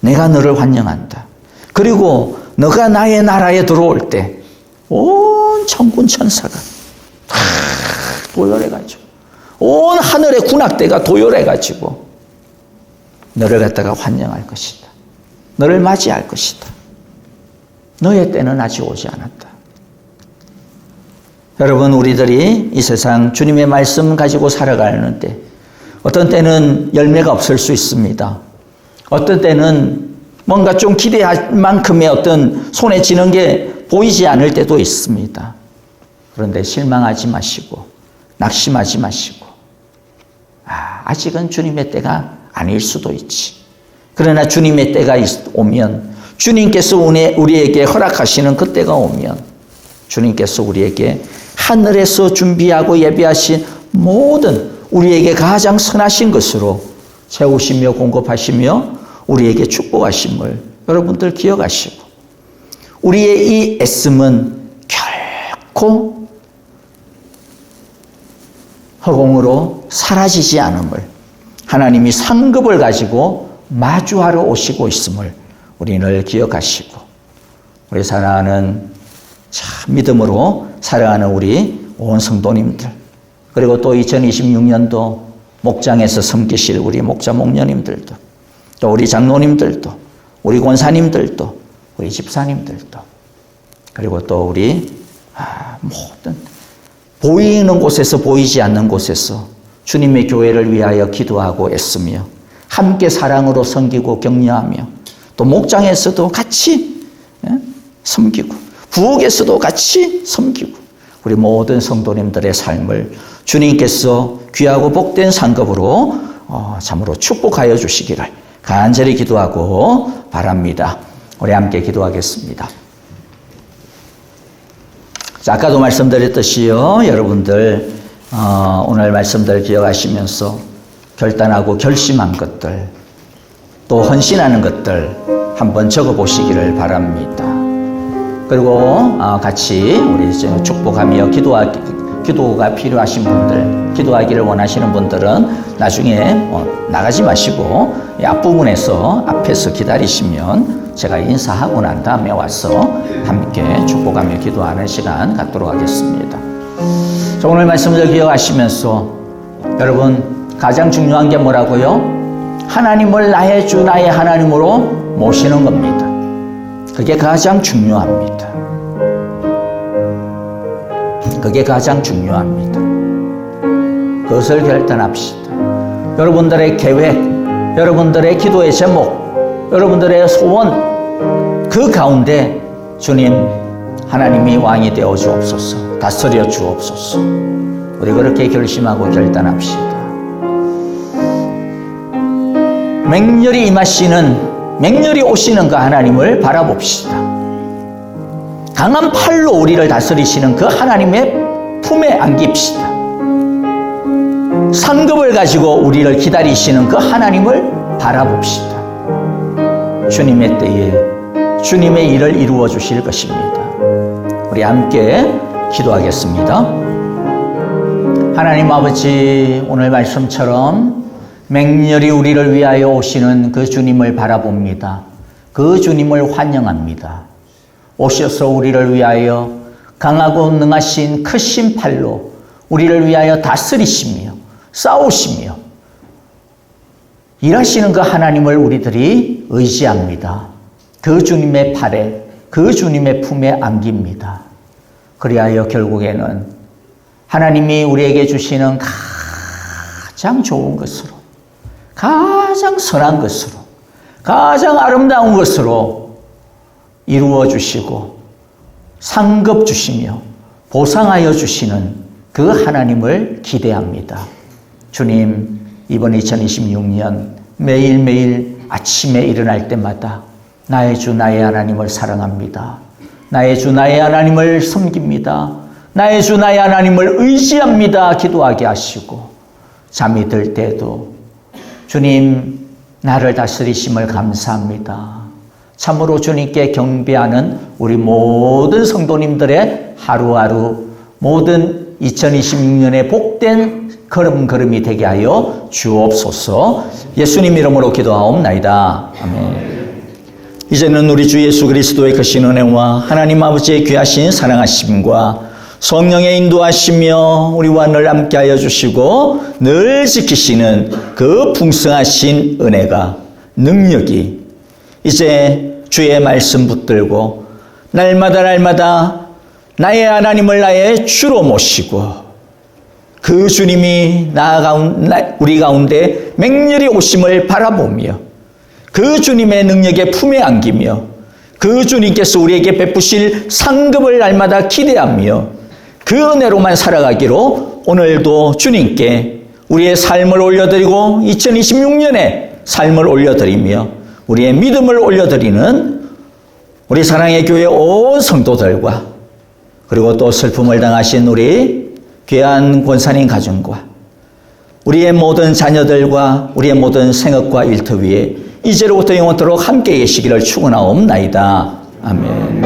내가 너를 환영한다. 그리고 너가 나의 나라에 들어올 때 온 천군 천사가 다 도열해가지고 온 하늘의 군악대가 도열해가지고 너를 갖다가 환영할 것이다. 너를 맞이할 것이다. 너의 때는 아직 오지 않았다. 여러분, 우리들이 이 세상 주님의 말씀 가지고 살아가는데 어떤 때는 열매가 없을 수 있습니다. 어떤 때는 뭔가 좀 기대할 만큼의 어떤 손에 쥐는 게 보이지 않을 때도 있습니다. 그런데 실망하지 마시고 낙심하지 마시고 아직은 주님의 때가 아닐 수도 있지. 그러나 주님의 때가 오면 주님께서 우리에게 허락하시는 그 때가 오면 주님께서 우리에게 하늘에서 준비하고 예비하신 모든 우리에게 가장 선하신 것으로 채우시며 공급하시며 우리에게 축복하심을 여러분들 기억하시고 우리의 이 애씀은 결코 허공으로 사라지지 않음을 하나님이 상급을 가지고 마주하러 오시고 있음을 우리는 기억하시고 우리 사랑하는 참 믿음으로 살아가는 우리 온 성도님들 그리고 또 2026년도 목장에서 섬기실 우리 목자 목녀님들도 또 우리 장로님들도 우리 권사님들도 우리 집사님들도 그리고 또 우리 모든 보이는 곳에서 보이지 않는 곳에서 주님의 교회를 위하여 기도하고 애쓰며 함께 사랑으로 섬기고 격려하며 또 목장에서도 같이 섬기고 부엌에서도 같이 섬기고 우리 모든 성도님들의 삶을 주님께서 귀하고 복된 상급으로 참으로 축복하여 주시기를 간절히 기도하고 바랍니다. 우리 함께 기도하겠습니다. 자, 아까도 말씀드렸듯이요. 여러분들 오늘 말씀들 기억하시면서 결단하고 결심한 것들 또 헌신하는 것들 한번 적어보시기를 바랍니다. 그리고 같이 우리 축복하며 기도가 필요하신 분들, 기도하기를 원하시는 분들은 나중에 나가지 마시고 앞부분에서 앞에서 기다리시면 제가 인사하고 난 다음에 와서 함께 축복하며 기도하는 시간 갖도록 하겠습니다. 자, 오늘 말씀을 기억하시면서 여러분 가장 중요한 게 뭐라고요? 하나님을 나의 주 나의 하나님으로 모시는 겁니다. 그게 가장 중요합니다. 그게 가장 중요합니다. 그것을 결단합시다. 여러분들의 계획, 여러분들의 기도의 제목, 여러분들의 소원, 그 가운데 주님 하나님이 왕이 되어 주옵소서, 다스려 주옵소서. 우리 그렇게 결심하고 결단합시다. 맹렬히 임하시는, 맹렬히 오시는 그 하나님을 바라봅시다. 강한 팔로 우리를 다스리시는 그 하나님의 품에 안깁시다. 상급을 가지고 우리를 기다리시는 그 하나님을 바라봅시다. 주님의 때에 주님의 일을 이루어 주실 것입니다. 우리 함께 기도하겠습니다. 하나님 아버지, 오늘 말씀처럼 맹렬히 우리를 위하여 오시는 그 주님을 바라봅니다. 그 주님을 환영합니다. 오셔서 우리를 위하여 강하고 능하신 크신 팔로 우리를 위하여 다스리시며 싸우시며 일하시는 그 하나님을 우리들이 의지합니다. 그 주님의 팔에, 그 주님의 품에 안깁니다. 그리하여 결국에는 하나님이 우리에게 주시는 가장 좋은 것으로, 가장 선한 것으로, 가장 아름다운 것으로 이루어 주시고 상급 주시며 보상하여 주시는 그 하나님을 기대합니다. 주님, 이번 2026년 매일매일 아침에 일어날 때마다 나의 주 나의 하나님을 사랑합니다. 나의 주 나의 하나님을 섬깁니다. 나의 주 나의 하나님을 의지합니다. 기도하게 하시고 잠이 들 때도 주님 나를 다스리심을 감사합니다. 참으로 주님께 경배하는 우리 모든 성도님들의 하루하루 모든 2026년의 복된 걸음걸음이 되게 하여 주옵소서. 예수님 이름으로 기도하옵나이다. 아멘. 이제는 우리 주 예수 그리스도의 크신 은혜와 하나님 아버지의 귀하신 사랑하심과 성령의 인도하시며 우리와 늘 함께하여 주시고 늘 지키시는 그 풍성하신 은혜가, 능력이 이제 주의 말씀 붙들고 날마다 나의 하나님을 나의 주로 모시고 그 주님이 우리 가운데 맹렬히 오심을 바라보며 그 주님의 능력의 품에 안기며 그 주님께서 우리에게 베푸실 상급을 날마다 기대하며 그 은혜로만 살아가기로 오늘도 주님께 우리의 삶을 올려드리고 2026년에 삶을 올려드리며 우리의 믿음을 올려드리는 우리 사랑의 교회 온 성도들과 그리고 또 슬픔을 당하신 우리 귀한 권사님 가정과 우리의 모든 자녀들과 우리의 모든 생업과 일터 위에 이제로부터 영원토록 함께 계시기를 축원하옵나이다. 아멘.